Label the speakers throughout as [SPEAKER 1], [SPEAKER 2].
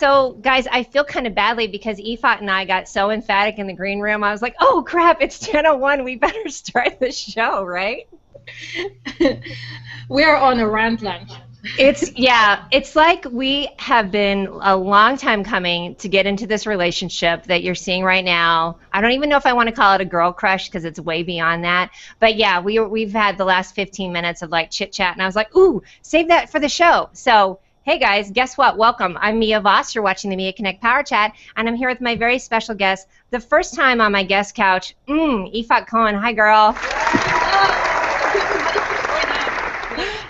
[SPEAKER 1] So, guys, I feel kind of badly because Yifat and I got so emphatic in the green room. I was like, oh, crap, it's 10:01. We better start the show, right?
[SPEAKER 2] We're on a rant lunch.
[SPEAKER 1] It's like we have been a long time coming to get into this relationship that you're seeing right now. I don't even know if I want to call it a girl crush because it's way beyond that. But yeah, we've had the last 15 minutes of like chit chat, and I was like, ooh, save that for the show. So, hey guys, guess what? Welcome. I'm Mia Voss. You're watching the Mia Connect Power Chat, and I'm here with my very special guest, the first time on my guest couch, Yifat Cohen. Hi, girl.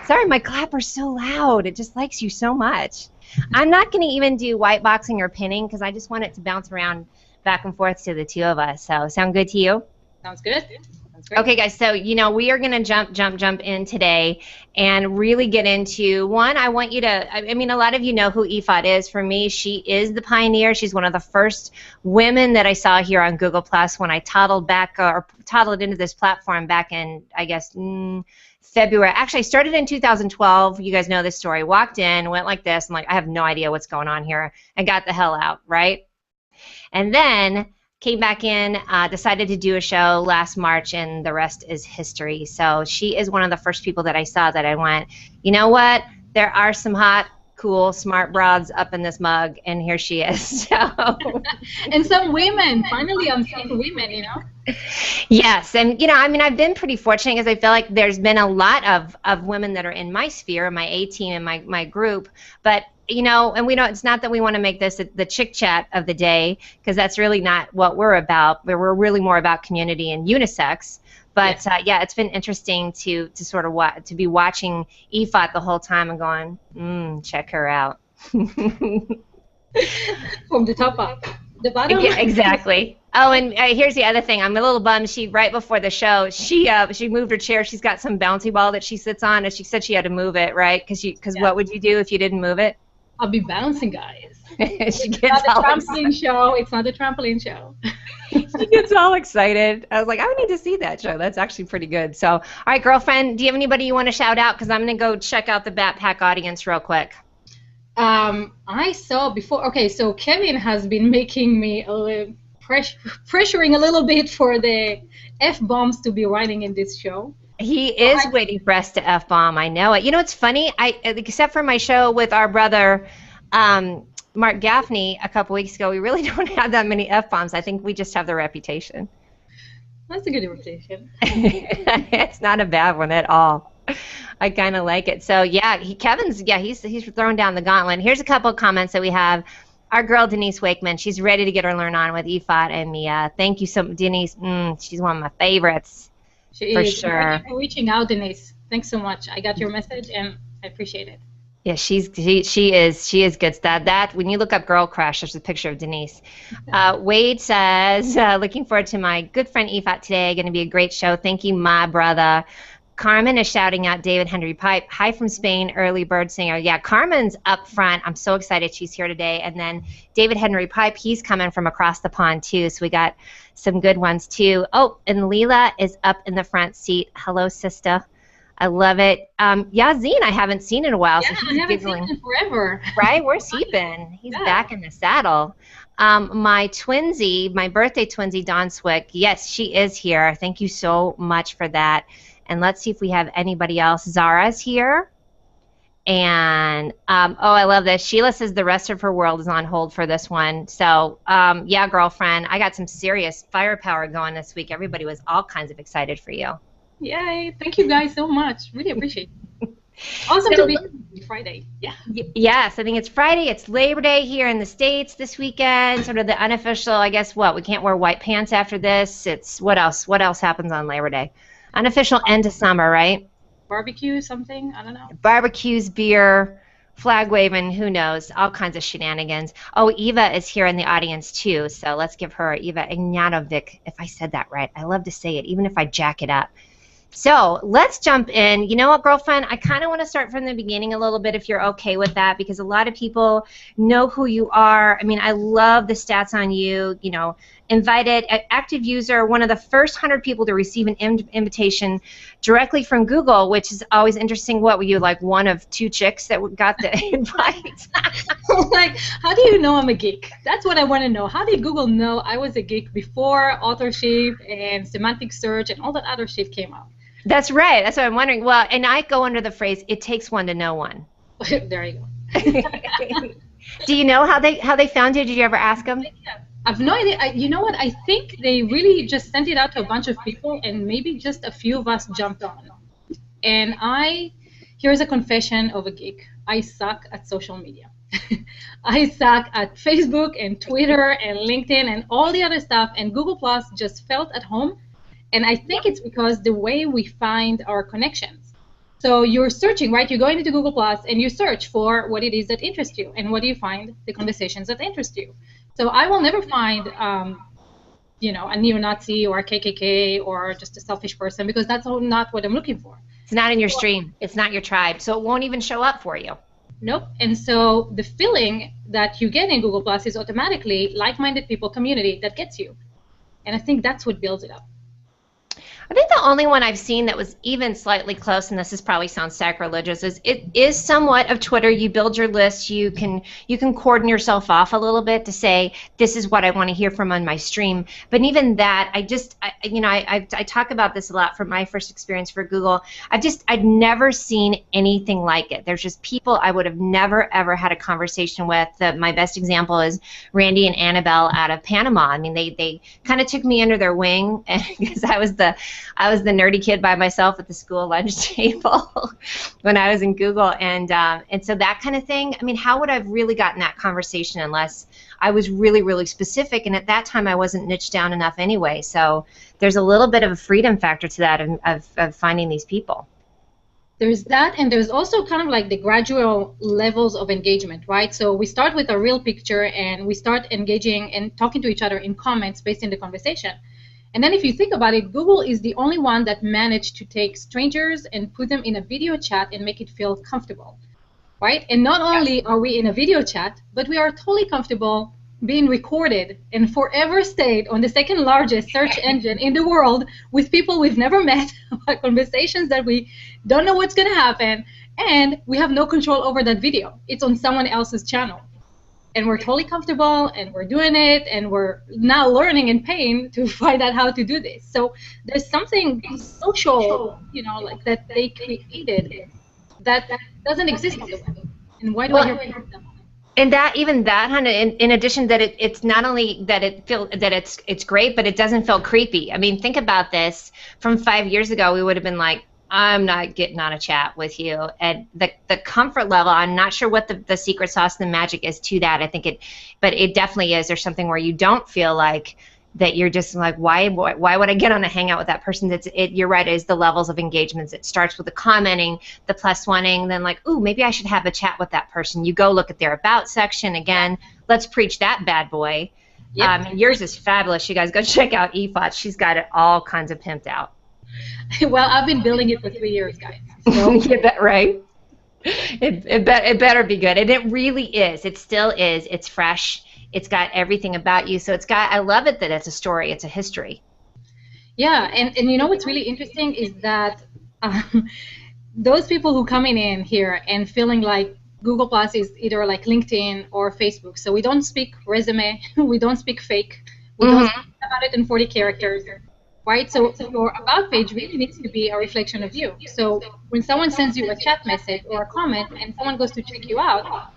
[SPEAKER 1] Sorry, my clapper's so loud. It just likes you so much. I'm not going to even do white boxing or pinning because I just want it to bounce around back and forth to the two of us. So, sound good to you?
[SPEAKER 2] Sounds good. Sounds great.
[SPEAKER 1] Okay, guys, so, we are going to jump in today and really get into, one, I want you to, I mean, a lot of you know who Yifat is. For me, she is the pioneer. She's one of the first women that I saw here on Google Plus when I toddled into this platform back in, I guess, February. Actually, I started in 2012. You guys know this story. Walked in, went like this, and like, I have no idea what's going on here, and got the hell out, right? And then came back in, decided to do a show last March, and the rest is history. So she is one of the first people that I saw that I went, you know what? There are some hot, cool, smart broads up in this mug, and here she is. So.
[SPEAKER 2] And some women. Finally, I'm seeing women,
[SPEAKER 1] Yes, and I mean, I've been pretty fortunate because I feel like there's been a lot of women that are in my sphere, my A team, and my group. But and we don't. It's not that we want to make this the chick chat of the day because that's really not what we're about. We're really more about community and unisex. But yeah, it's been interesting to sort of to be watching Yifat the whole time and going, check her out.
[SPEAKER 2] From the top up. The bottom?
[SPEAKER 1] Yeah, exactly. Oh, and here's the other thing. I'm a little bummed. Right before the show, she moved her chair. She's got some bouncy ball that she sits on, and she said she had to move it, right? Because what would you do if you didn't move it?
[SPEAKER 2] I'll be bouncing, guys.
[SPEAKER 1] She gets
[SPEAKER 2] it's not
[SPEAKER 1] all
[SPEAKER 2] a trampoline show. It's not a trampoline show.
[SPEAKER 1] She gets all excited. I was like, I need to see that show. That's actually pretty good. So, all right, girlfriend, do you have anybody you want to shout out? Because I'm going to go check out the Bat Pack audience real quick.
[SPEAKER 2] I saw before. Okay, so Kevin has been making me pressuring a little bit for the F-bombs to be writing in this show.
[SPEAKER 1] He is waiting for us to F-bomb. I know it. It's funny. Except for my show with our brother, Mark Gaffney, a couple weeks ago, we really don't have that many F-bombs. I think we just have the reputation.
[SPEAKER 2] That's a good reputation.
[SPEAKER 1] It's not a bad one at all. I kind of like it. So yeah, he's throwing down the gauntlet. Here's a couple of comments that we have. Our girl Denise Wakeman, she's ready to get her learn on with Yifat and Mia. Thank you so much, Denise. She's one of my favorites.
[SPEAKER 2] She is.
[SPEAKER 1] Sure.
[SPEAKER 2] Thank you for reaching out, Denise. Thanks so much. I got your message and I appreciate it.
[SPEAKER 1] Yeah, she is good stuff. That when you look up Girl Crush, there's a picture of Denise. Wade says, looking forward to my good friend Yifat today. Going to be a great show. Thank you, my brother. Carmen is shouting out David Henry Pipe. Hi from Spain, early bird singer. Yeah, Carmen's up front. I'm so excited she's here today. And then David Henry Pipe, he's coming from across the pond too. So we got some good ones too. Oh, and Leela is up in the front seat. Hello, sister. I love it. Yazin, I haven't seen in a while.
[SPEAKER 2] Yeah,
[SPEAKER 1] so
[SPEAKER 2] I haven't seen him forever.
[SPEAKER 1] Right? Where's he been? He's back in the saddle. My twinsy, my birthday twinsy, Dawn Swick, yes, she is here. Thank you so much for that. And let's see if we have anybody else. Zara's here. And, oh, I love this. Sheila says the rest of her world is on hold for this one. So, yeah, girlfriend, I got some serious firepower going this week. Everybody was all kinds of excited for you.
[SPEAKER 2] Yay. Thank you guys so much. Really appreciate it. Awesome to be here Friday. Yeah.
[SPEAKER 1] Yes, I think it's Friday. It's Labor Day here in the States this weekend. Sort of the unofficial, I guess, we can't wear white pants after this. It's what else? What else happens on Labor Day? Unofficial end of summer, right?
[SPEAKER 2] Barbecue, something? I don't know.
[SPEAKER 1] Barbecues, beer, flag waving, who knows? All kinds of shenanigans. Oh, Eva is here in the audience too, so let's give her Eva Ignatovic, if I said that right. I love to say it, even if I jack it up. So let's jump in. You know what, girlfriend? I kind of want to start from the beginning a little bit if you're okay with that, because a lot of people know who you are. I mean, I love the stats on you. You know, invited, active user, one of the first 100 people to receive an invitation directly from Google, which is always interesting. What were you, like one of 2 chicks that got the invite?
[SPEAKER 2] Like, how do you know I'm a geek? That's what I want to know. How did Google know I was a geek before authorship and semantic search and all that other shit came out?
[SPEAKER 1] That's right. That's what I'm wondering. Well, and I go under the phrase, it takes one to know one.
[SPEAKER 2] There you go.
[SPEAKER 1] Do you know how they found you? Did you ever ask them?
[SPEAKER 2] I've no idea. You know what? I think they really just sent it out to a bunch of people, and maybe just a few of us jumped on. And here's a confession of a geek. I suck at social media. I suck at Facebook and Twitter and LinkedIn and all the other stuff, and Google Plus just felt at home. And I think it's because the way we find our connections. So you're searching, right? You go into Google Plus and you search for what it is that interests you. And what do you find? The conversations that interest you. So I will never find, a neo-Nazi or a KKK or just a selfish person, because that's not what I'm looking for.
[SPEAKER 1] It's not in your stream. It's not your tribe. So it won't even show up for you.
[SPEAKER 2] Nope. And so the feeling that you get in Google Plus is automatically like-minded people community that gets you. And I think that's what builds it up.
[SPEAKER 1] I think the only one I've seen that was even slightly close, and this probably sounds sacrilegious, is it is somewhat of Twitter. You build your list. You can cordon yourself off a little bit to say, this is what I want to hear from on my stream. But even that, I talk about this a lot from my first experience for Google. I'd never seen anything like it. There's just people I would have never ever had a conversation with. My best example is Randy and Annabelle out of Panama. I mean, they kind of took me under their wing, because I was the nerdy kid by myself at the school lunch table when I was in Google, and so that kind of thing. I mean, how would I have really gotten that conversation unless I was really, really specific? And at that time, I wasn't niched down enough anyway. So there's a little bit of a freedom factor to that of finding these people.
[SPEAKER 2] There's that, and there's also kind of like the gradual levels of engagement, right? So we start with a real picture, and we start engaging and talking to each other in comments based in the conversation. And then if you think about it, Google is the only one that managed to take strangers and put them in a video chat and make it feel comfortable, right? And not only are we in a video chat, but we are totally comfortable being recorded and forever stayed on the second largest search engine in the world with people we've never met, conversations that we don't know what's going to happen, and we have no control over that video. It's on someone else's channel. And we're totally comfortable, and we're doing it, and we're now learning and paying to find out how to do this. So there's something social, like that they created that doesn't exist on the web. And why do I hear from them?
[SPEAKER 1] And in addition that it's not only that it's great, but it doesn't feel creepy. I mean, think about this. From 5 years ago, we would have been like, I'm not getting on a chat with you. And the comfort level, I'm not sure what the secret sauce and the magic is to that. But it definitely is. There's something where you don't feel like that you're just like, why would I get on a hangout with that person? You're right, it is the levels of engagements. It starts with the commenting, the plus oneing, then like, ooh, maybe I should have a chat with that person. You go look at their about section again. Let's preach that bad boy. Yep. Yours is fabulous. You guys go check out Yifat. She's got it all kinds of pimped out.
[SPEAKER 2] Well, I've been building it for 3 years, guys. So.
[SPEAKER 1] You bet, right? It better be good. And it really is. It still is. It's fresh. It's got everything about you. So I love it that it's a story. It's a history.
[SPEAKER 2] Yeah, and you know what's really interesting is that those people who coming in here and feeling like Google Plus is either like LinkedIn or Facebook. So we don't speak resume. We don't speak fake. We don't speak about it in 40 characters. Right, so your about page really needs to be a reflection of you. So when someone sends you a chat message or a comment and someone goes to check you out,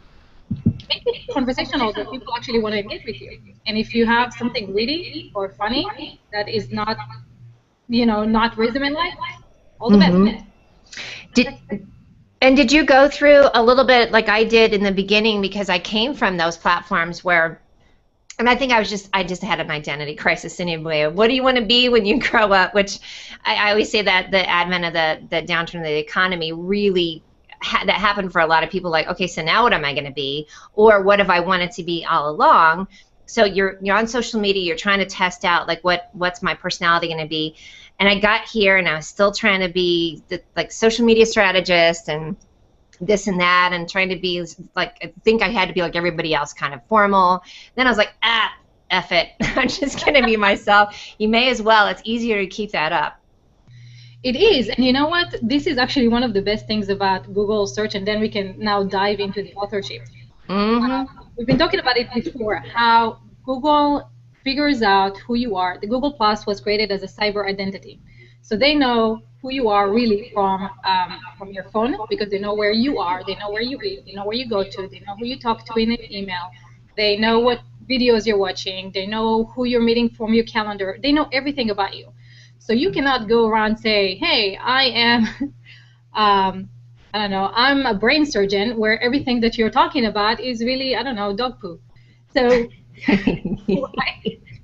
[SPEAKER 2] make it conversational that people actually want to engage with you. And if you have something witty or funny that is not, not resume-like, all the best.
[SPEAKER 1] Did you go through a little bit like I did in the beginning, because I came from those platforms where. And I think I just had an identity crisis anyway. What do you want to be when you grow up? Which I always say that the advent of the downturn of the economy really that happened for a lot of people. Like, okay, so now what am I going to be? Or what have I wanted to be all along? So you're on social media. You're trying to test out like what's my personality going to be. And I got here and I was still trying to be the social media strategist and this and that, and trying to be like, I think I had to be like everybody else, kind of formal. Then I was like, F it. I'm just going to be myself. You may as well. It's easier to keep that up.
[SPEAKER 2] It is, and you know what? This is actually one of the best things about Google search, and then we can now dive into the authorship. We've been talking about it before, how Google figures out who you are. The Google Plus was created as a cyber identity. So they know who you are really from your phone, because they know where you are, they know where you live, they know where you go to, they know who you talk to in an email, they know what videos you're watching, they know who you're meeting from your calendar, they know everything about you. So you cannot go around say, hey, I am I don't know, I'm a brain surgeon, where everything that you're talking about is really, I don't know, dog poop. So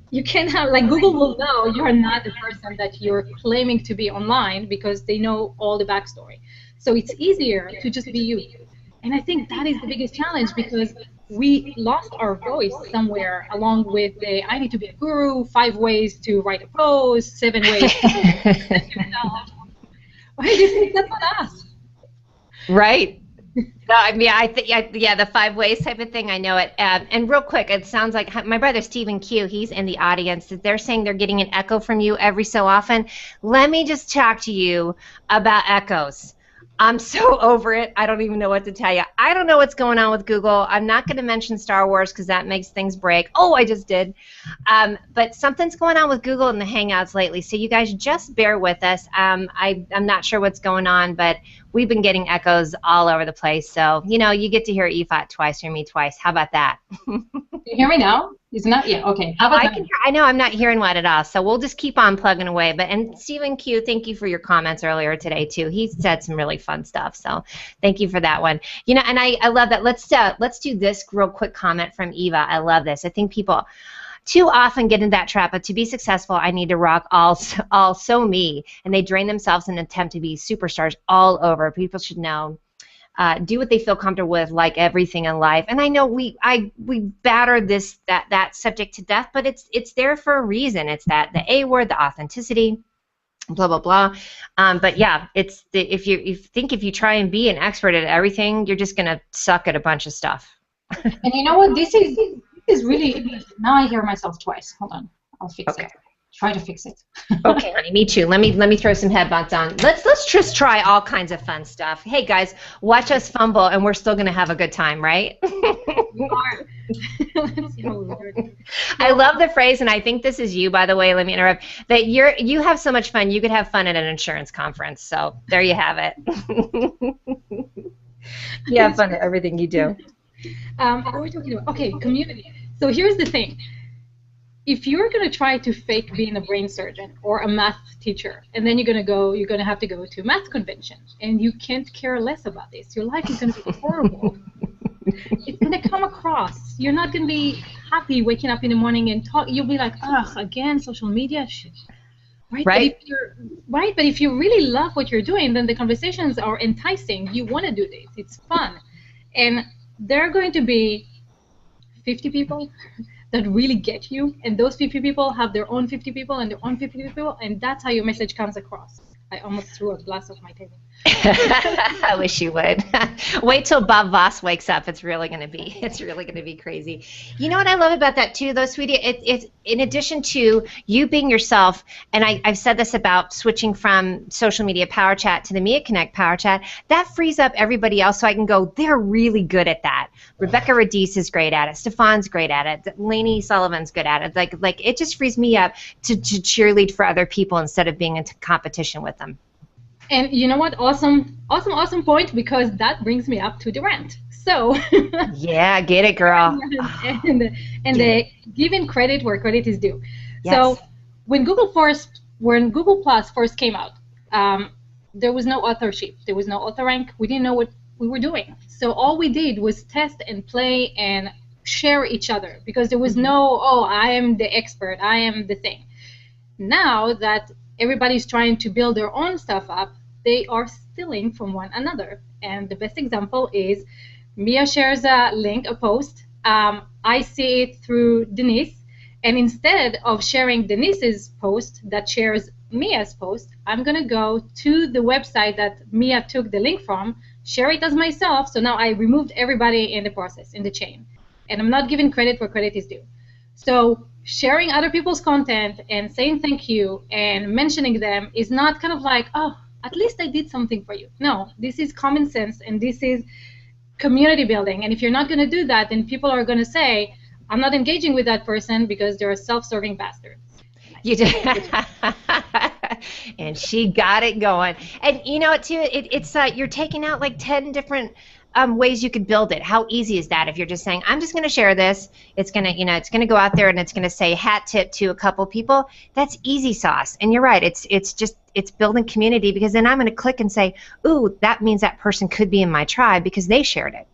[SPEAKER 2] you can have, like, Google will know you're not the person that you're claiming to be online, because they know all the backstory. So it's easier to just be you. And I think that is the biggest challenge, because we lost our voice somewhere along with the I need to be a guru, 5 ways to write a post, 7 ways to Right? That's not us.
[SPEAKER 1] Right. No, I mean, I think, yeah, the 5 ways type of thing. I know it. And real quick, it sounds like my brother Stephen Q. He's in the audience. They're saying they're getting an echo from you every so often. Let me just talk to you about echoes. I'm so over it. I don't even know what to tell you. I don't know what's going on with Google. I'm not going to mention Star Wars because that makes things break. Oh, I just did. But something's going on with Google and the Hangouts lately. So you guys just bear with us. I'm not sure what's going on, but we've been getting echoes all over the place. So, you know, you get to hear Yifat twice, hear me twice. How about that?
[SPEAKER 2] Can you hear me now? It's not yet. Okay. How about that?
[SPEAKER 1] I know I'm not hearing what at all, so we'll just keep on plugging away. And Stephen Q, thank you for your comments earlier today too. He said some really fun stuff, so thank you for that one. You know, and I love that. Let's do this real quick comment from Eva. I love this. I think people too often get in that trap of, to be successful, I need to rock all so me, and they drain themselves in an attempt to be superstars all over. People should know. Do what they feel comfortable with, like everything in life. And I know we batter that subject to death, but it's there for a reason. It's the A word, the authenticity, blah blah blah. But yeah, if you try and be an expert at everything, you're just gonna suck at a bunch of stuff.
[SPEAKER 2] And you know what? This is really, now I hear myself twice. Hold on, I'll fix it. Try to fix it.
[SPEAKER 1] Okay, honey, me too. Let me throw some headbuds on. Let's just try all kinds of fun stuff. Hey guys, watch us fumble, and we're still gonna have a good time, right?
[SPEAKER 2] We are.
[SPEAKER 1] I love the phrase, and I think this is you, by the way. Let me interrupt. That you have so much fun. You could have fun at an insurance conference. So there you have it. You have fun at everything you do.
[SPEAKER 2] What were we talking about? Okay, community. So here's the thing. If you're going to try to fake being a brain surgeon or a math teacher, and then you're going to have to go to a math convention, and you can't care less about this, your life is going to be horrible. It's going to come across. You're not going to be happy waking up in the morning and talk. You'll be like, ugh, again, social media shit. Right? But if you really love what you're doing, then the conversations are enticing. You want to do this. It's fun. And there are going to be 50 people that really get you, and those 50 people have their own 50 people and their own 50 people, and that's how your message comes across. I almost threw a glass off my table.
[SPEAKER 1] I wish you would. Wait till Bob Voss wakes up. It's really gonna be crazy. You know what I love about that too, though, sweetie? It's in addition to you being yourself, and I've said this about switching from social media power chat to the Mia Connect power chat. That frees up everybody else, so I can go, they're really good at that. Rebecca Radice is great at it. Stefan's great at it. Lainey Sullivan's good at it. Like it just frees me up to cheerlead for other people instead of being in competition with them.
[SPEAKER 2] And you know what? Awesome point, because that brings me up to the rant. So
[SPEAKER 1] yeah, get it, girl.
[SPEAKER 2] and the giving credit where credit is due.
[SPEAKER 1] Yes.
[SPEAKER 2] So when Google Plus first came out, there was no authorship. There was no author rank. We didn't know what we were doing. So all we did was test and play and share each other, because there was no, oh, I am the expert, I am the thing. Now that everybody's trying to build their own stuff up, they are stealing from one another. And the best example is Mia shares a link, a post. I see it through Denise. And instead of sharing Denise's post that shares Mia's post, I'm going to go to the website that Mia took the link from, share it as myself. So now I removed everybody in the process, in the chain. And I'm not giving credit where credit is due. So sharing other people's content and saying thank you and mentioning them is not kind of like, oh, at least I did something for you. No, this is common sense and this is community building. And if you're not going to do that, then people are going to say, I'm not engaging with that person because they're a self-serving bastard.
[SPEAKER 1] You did. And she got it going. And you know what, too? It's you're taking out like 10 different ways you could build it. How easy is that if you're just saying, I'm just going to share this. It's going to, it's going to go out there and it's going to say hat tip to a couple people. That's easy sauce. And you're right. It's building community, because then I'm going to click and say, ooh, that means that person could be in my tribe because they shared it.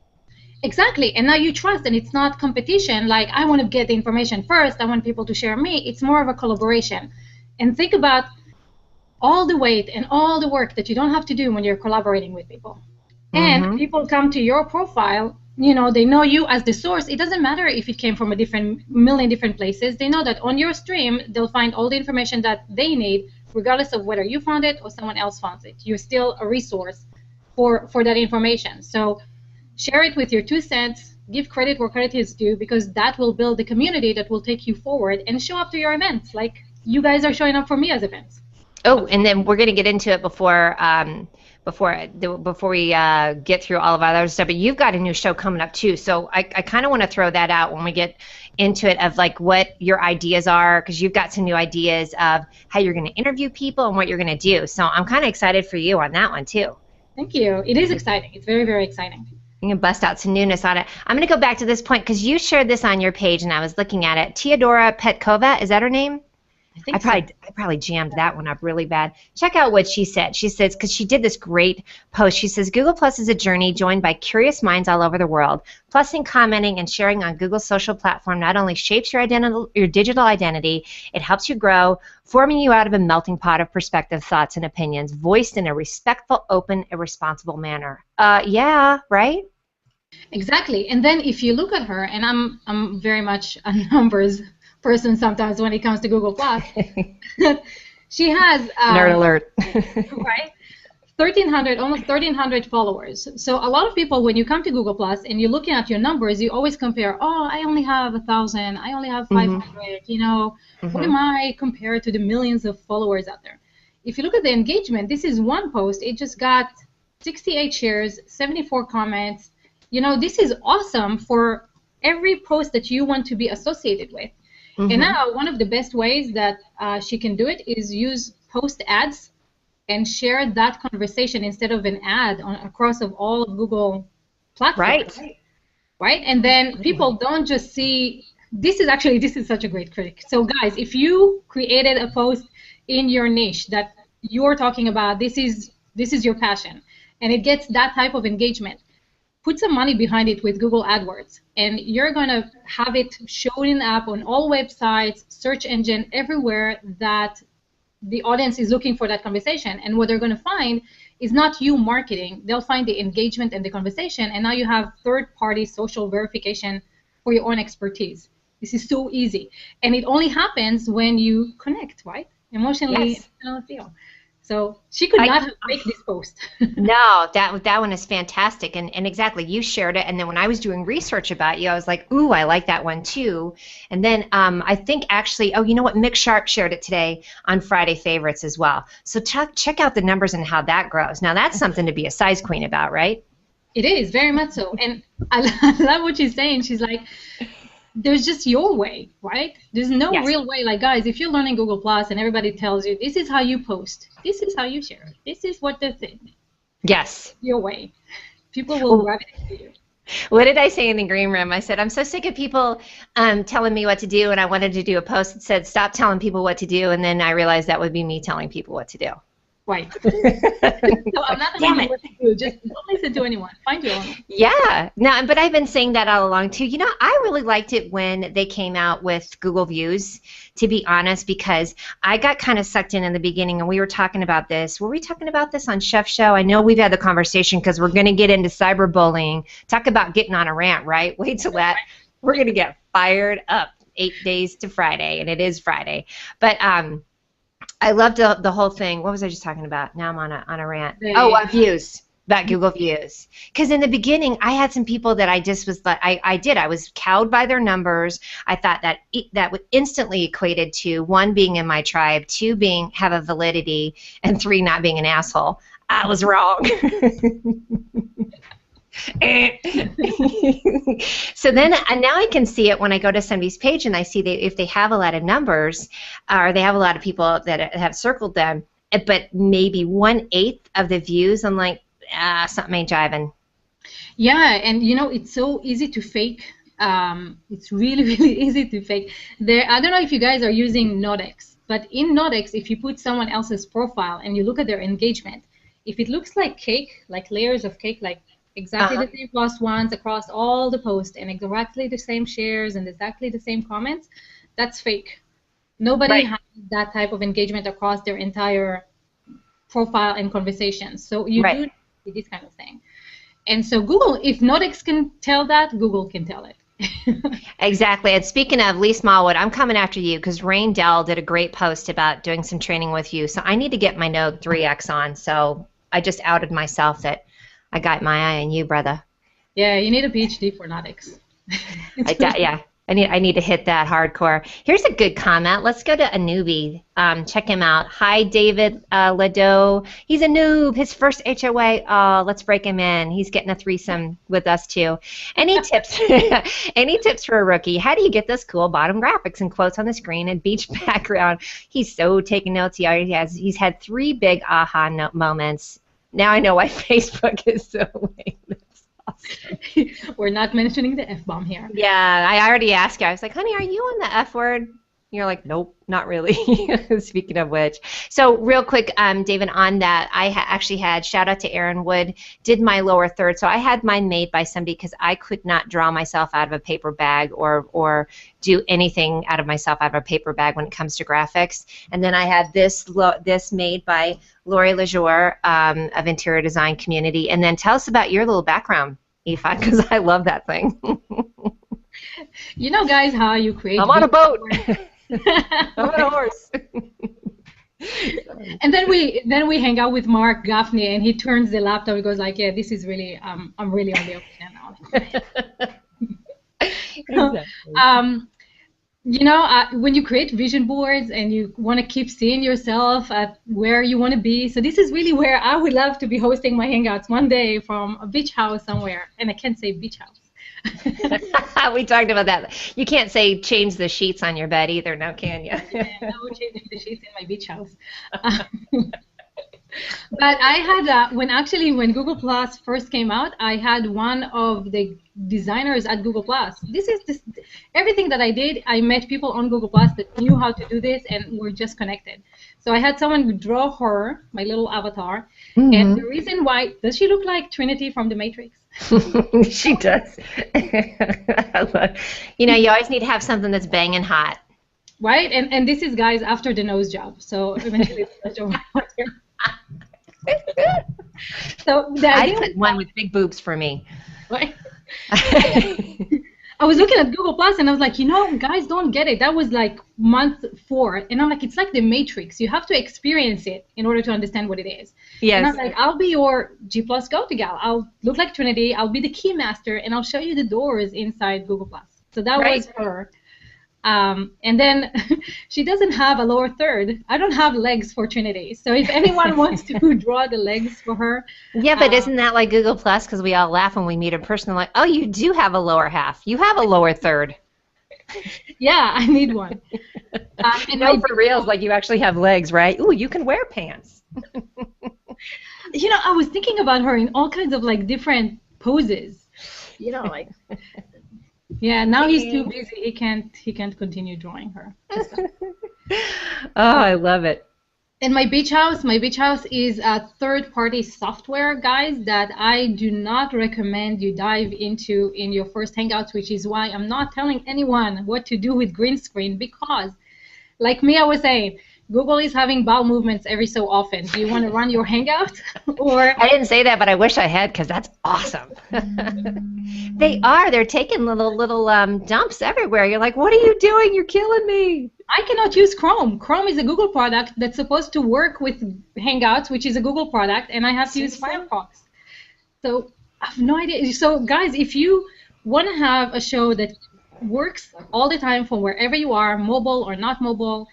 [SPEAKER 2] Exactly. And now you trust, and it's not competition. Like, I want to get the information first. I want people to share me. It's more of a collaboration. And think about all the weight and all the work that you don't have to do when you're collaborating with people. And people come to your profile, they know you as the source. It doesn't matter if it came from a million different places. They know that on your stream, they'll find all the information that they need, regardless of whether you found it or someone else found it. You're still a resource for that information. So share it with your 2 cents. Give credit where credit is due, because that will build the community that will take you forward and show up to your events like you guys are showing up for me as events.
[SPEAKER 1] Oh, and then we're going to get into it before we get through all of our other stuff. But you've got a new show coming up too, so I kind of want to throw that out when we get into it, of like what your ideas are, because you've got some new ideas of how you're going to interview people and what you're going to do. So I'm kind of excited for you on that one too.
[SPEAKER 2] Thank you. It is exciting. It's very, very exciting.
[SPEAKER 1] You can bust out some newness on it. I'm going to go back to this point because you shared this on your page and I was looking at it. Teodora Petkova, is that her name? I probably jammed that one up really bad. Check out what she said. She says, because she did this great post, she says, Google Plus is a journey joined by curious minds all over the world. Plusing, commenting, and sharing on Google's social platform not only shapes your digital identity, it helps you grow, forming you out of a melting pot of perspective, thoughts, and opinions, voiced in a respectful, open, and responsible manner. Yeah, right?
[SPEAKER 2] Exactly. And then if you look at her, and I'm very much a numbers person sometimes when it comes to Google Plus. She has
[SPEAKER 1] nerd alert.
[SPEAKER 2] Right, 1,300, almost 1,300 followers. So a lot of people, when you come to Google Plus and you're looking at your numbers, you always compare. Oh, I only have 1,000. I only have 500. What am I compared to the millions of followers out there? If you look at the engagement, this is one post. It just got 68 shares, 74 comments. This is awesome for every post that you want to be associated with. And now one of the best ways that she can do it is use post ads and share that conversation instead of an ad across of all of Google platforms. Right? And then people don't just see, this is such a great critic. So guys, if you created a post in your niche that you're talking about, this is your passion, and it gets that type of engagement, put some money behind it with Google AdWords, and you're going to have it showing up on all websites, search engine, everywhere that the audience is looking for that conversation. And what they're going to find is not you marketing. They'll find the engagement and the conversation, and now you have third-party social verification for your own expertise. This is so easy. And it only happens when you connect, right? Emotionally, feel. So she could not have made this post.
[SPEAKER 1] No, that one is fantastic. And exactly, you shared it. And then when I was doing research about you, I was like, ooh, I like that one too. And then I think actually, you know what? Mick Sharp shared it today on Friday Favorites as well. So check out the numbers and how that grows. Now, that's something to be a size queen about, right?
[SPEAKER 2] It is, very much so. And I love what she's saying. She's like, there's just your way, right? There's no real way. Like, guys, if you're learning Google Plus and everybody tells you this is how you post, this is how you share, this is what the thing.
[SPEAKER 1] Yes.
[SPEAKER 2] Your way. People will gravitate to you.
[SPEAKER 1] What did I say in the green room? I said, I'm so sick of people telling me what to do, and I wanted to do a post that said, stop telling people what to do, and then I realized that would be me telling people what to do.
[SPEAKER 2] Right. So I'm not telling you what to do. Just don't listen to anyone. Find your own.
[SPEAKER 1] Yeah. No, but I've been saying that all along too. I really liked it when they came out with Google Views, to be honest, because I got kind of sucked in the beginning, and we were talking about this. Were we talking about this on Chef's Show? I know we've had the conversation because we're going to get into cyberbullying. Talk about getting on a rant, right? Wait till that. We're going to get fired up. 8 days to Friday, and it is Friday. But I loved the whole thing. What was I just talking about? Now I'm on a rant. Views. about Google Views. Because in the beginning, I had some people that I just was like, I was cowed by their numbers. I thought that that would instantly equated to 1, being in my tribe, 2, being have a validity, and 3, not being an asshole. I was wrong. So then now I can see it when I go to somebody's page and I see that if they have a lot of numbers or they have a lot of people that have circled them, but maybe 1/8 of the views, I'm like, something ain't jiving.
[SPEAKER 2] Yeah, and you know, it's so easy to fake. It's really, really easy to fake. I don't know if you guys are using Nodex, but in Nodex, if you put someone else's profile and you look at their engagement, if it looks like cake, like layers of cake, like exactly the same plus ones across all the posts and exactly the same shares and exactly the same comments, that's fake. Nobody has that type of engagement across their entire profile and conversations. So you do need this kind of thing. And so Google, if Nodex can tell that, Google can tell it.
[SPEAKER 1] Exactly. And speaking of Lee Smallwood, I'm coming after you because Rain Dell did a great post about doing some training with you. So I need to get my Node 3X on. So I just outed myself that I got my eye on you, brother.
[SPEAKER 2] Yeah, you need a PhD for Nodex.
[SPEAKER 1] Yeah. I need to hit that hardcore. Here's a good comment. Let's go to a newbie. Check him out. Hi, David Lado. He's a noob. His first HOA. Oh, let's break him in. He's getting a threesome with us too. Any tips? Any tips for a rookie? How do you get those cool bottom graphics and quotes on the screen and beach background? He's so taking notes. He's had 3 big aha moments. Now I know why Facebook is so lame. Awesome.
[SPEAKER 2] We're not mentioning the F-bomb here.
[SPEAKER 1] Yeah, I already asked you. I was like, honey, are you on the F word? You're like, nope, not really. Speaking of which. So real quick, David, on that, I actually had, shout out to Aaron Wood, did my lower third. So I had mine made by somebody because I could not draw myself out of a paper bag or do anything out of myself out of a paper bag when it comes to graphics. And then I had this made by Lori Lejour of Interior Design Community. And then tell us about your little background, Yifat, because I love that thing.
[SPEAKER 2] You know, guys, how you create.
[SPEAKER 1] I'm on a boat. I'm on a horse.
[SPEAKER 2] And then we hang out with Mark Gaffney, and he turns the laptop and goes like, "Yeah, this is really I'm really on the open now." Exactly. You know, when you create vision boards and you want to keep seeing yourself at where you want to be, so this is really where I would love to be hosting my hangouts one day from a beach house somewhere, and I can't say beach house.
[SPEAKER 1] We talked about that. You can't say change the sheets on your bed either, now can you?
[SPEAKER 2] Yeah, no changing the sheets in my beach house. But I had, when Google Plus first came out, I had one of the designers at Google Plus. Everything that I did, I met people on Google Plus that knew how to do this and were just connected. So I had someone draw her, my little avatar, and the reason why, does she look like Trinity from The Matrix?
[SPEAKER 1] She does. You know, you always need to have something that's banging hot.
[SPEAKER 2] Right? And this is, guys, after the nose job. So eventually it's over. So
[SPEAKER 1] I put one with big boobs for me.
[SPEAKER 2] Right? I was looking at Google Plus and I was like, you know, guys don't get it. That was like month 4, and I'm like, it's like The Matrix. You have to experience it in order to understand what it is.
[SPEAKER 1] Yes.
[SPEAKER 2] And I was like, I'll be your G Plus go-to gal. I'll look like Trinity. I'll be the key master, and I'll show you the doors inside Google Plus. So that was her. And then she doesn't have a lower third. I don't have legs for Trinity. So if anyone wants to draw the legs for her.
[SPEAKER 1] Yeah, but isn't that like Google Plus? Because we all laugh when we meet a person like, oh, you do have a lower half. You have a lower third.
[SPEAKER 2] Yeah, I need one.
[SPEAKER 1] And no, for real, like you actually have legs, right? Ooh, you can wear pants.
[SPEAKER 2] You know, I was thinking about her in all kinds of like different poses. You know, like. Yeah, now he's too busy. He can't continue drawing her.
[SPEAKER 1] Oh, I love it.
[SPEAKER 2] And my beach house is a third-party software, guys, that I do not recommend you dive into in your first Hangouts, which is why I'm not telling anyone what to do with green screen, because, like me, I was saying, Google is having bowel movements every so often. Do you want to run your Hangout? Or
[SPEAKER 1] I didn't say that, but I wish I had, because that's awesome. They are. They're taking little dumps everywhere. You're like, what are you doing? You're killing me.
[SPEAKER 2] I cannot use Chrome. Chrome is a Google product that's supposed to work with Hangouts, which is a Google product, and I have to use Firefox. So I have no idea. So guys, if you want to have a show that works all the time from wherever you are, mobile or not mobile,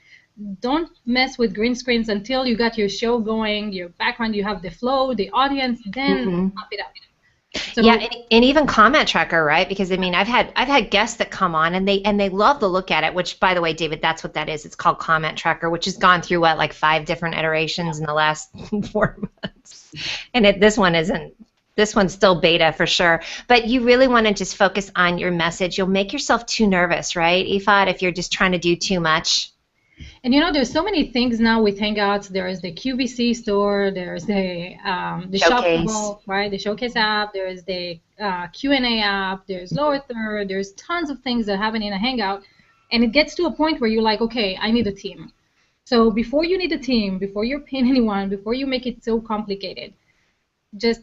[SPEAKER 2] don't mess with green screens until you got your show going, your background, you have the flow, the audience, then
[SPEAKER 1] Mm-hmm.
[SPEAKER 2] pop it up.
[SPEAKER 1] Yeah,
[SPEAKER 2] So
[SPEAKER 1] and even comment tracker, right? Because I mean, I've had guests that come on and they love the look at it. Which, by the way, David, that's what that is. It's called comment tracker, which has gone through what, like 5 different iterations in the last 4 months. And this one isn't. This one's still beta for sure. But you really want to just focus on your message. You'll make yourself too nervous, right, Ifat, if you're just trying to do too much.
[SPEAKER 2] And there's so many things now with Hangouts. There's the QVC store. There's the
[SPEAKER 1] Showcase.
[SPEAKER 2] Shoppable, right? The Showcase app. There's the Q&A app. There's Lower Third. There's tons of things that happen in a Hangout, and it gets to a point where you're like, okay, I need a team. So before you need a team, before you're paying anyone, before you make it so complicated, just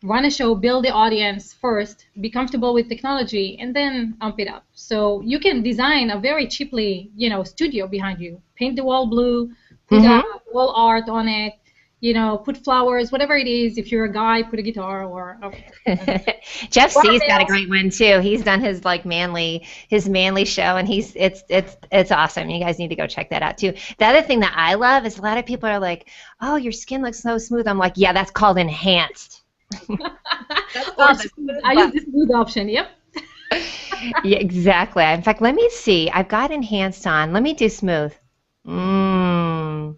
[SPEAKER 2] run a show, build the audience first, be comfortable with technology, and then amp it up. So you can design a very cheaply, studio behind you. Paint the wall blue, put a
[SPEAKER 1] Mm-hmm.
[SPEAKER 2] wall art on it, put flowers, whatever it is. If you're a guy, put a guitar or
[SPEAKER 1] Jeff C's got a
[SPEAKER 2] barbells.
[SPEAKER 1] great one too. He's done his manly show, and it's awesome. You guys need to go check that out too. The other thing that I love is a lot of people are like, "Oh, your skin looks so smooth." I'm like, "Yeah, that's called enhanced." That's
[SPEAKER 2] Or
[SPEAKER 1] called the
[SPEAKER 2] smooth.
[SPEAKER 1] smooth
[SPEAKER 2] I use
[SPEAKER 1] button.
[SPEAKER 2] the smooth option. Yep.
[SPEAKER 1] Yeah, exactly. In fact, let me see. I've got enhanced on. Let me do smooth. Mmm.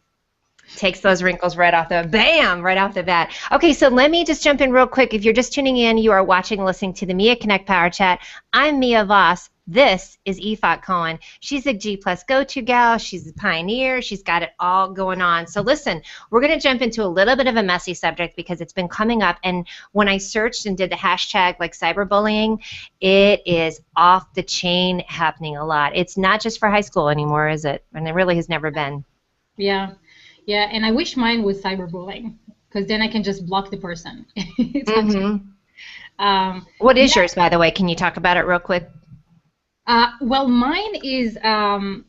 [SPEAKER 1] Takes those wrinkles right off the bat. Okay, so let me just jump in real quick. If you're just tuning in, you are watching and listening to the Mia Connect Power Chat. I'm Mia Voss. This is Yifat Cohen. She's a G plus go-to gal. She's a pioneer. She's got it all going on. So listen, we're going to jump into a little bit of a messy subject because it's been coming up. And when I searched and did the hashtag like cyberbullying, it is off the chain happening a lot. It's not just for high school anymore, is it? And it really has never been.
[SPEAKER 2] Yeah. Yeah. And I wish mine was cyberbullying because then I can just block the person. It's actually,
[SPEAKER 1] Mm-hmm.
[SPEAKER 2] um,
[SPEAKER 1] What is
[SPEAKER 2] yeah.
[SPEAKER 1] yours, by the way? Can you talk about it real quick?
[SPEAKER 2] Well, mine is I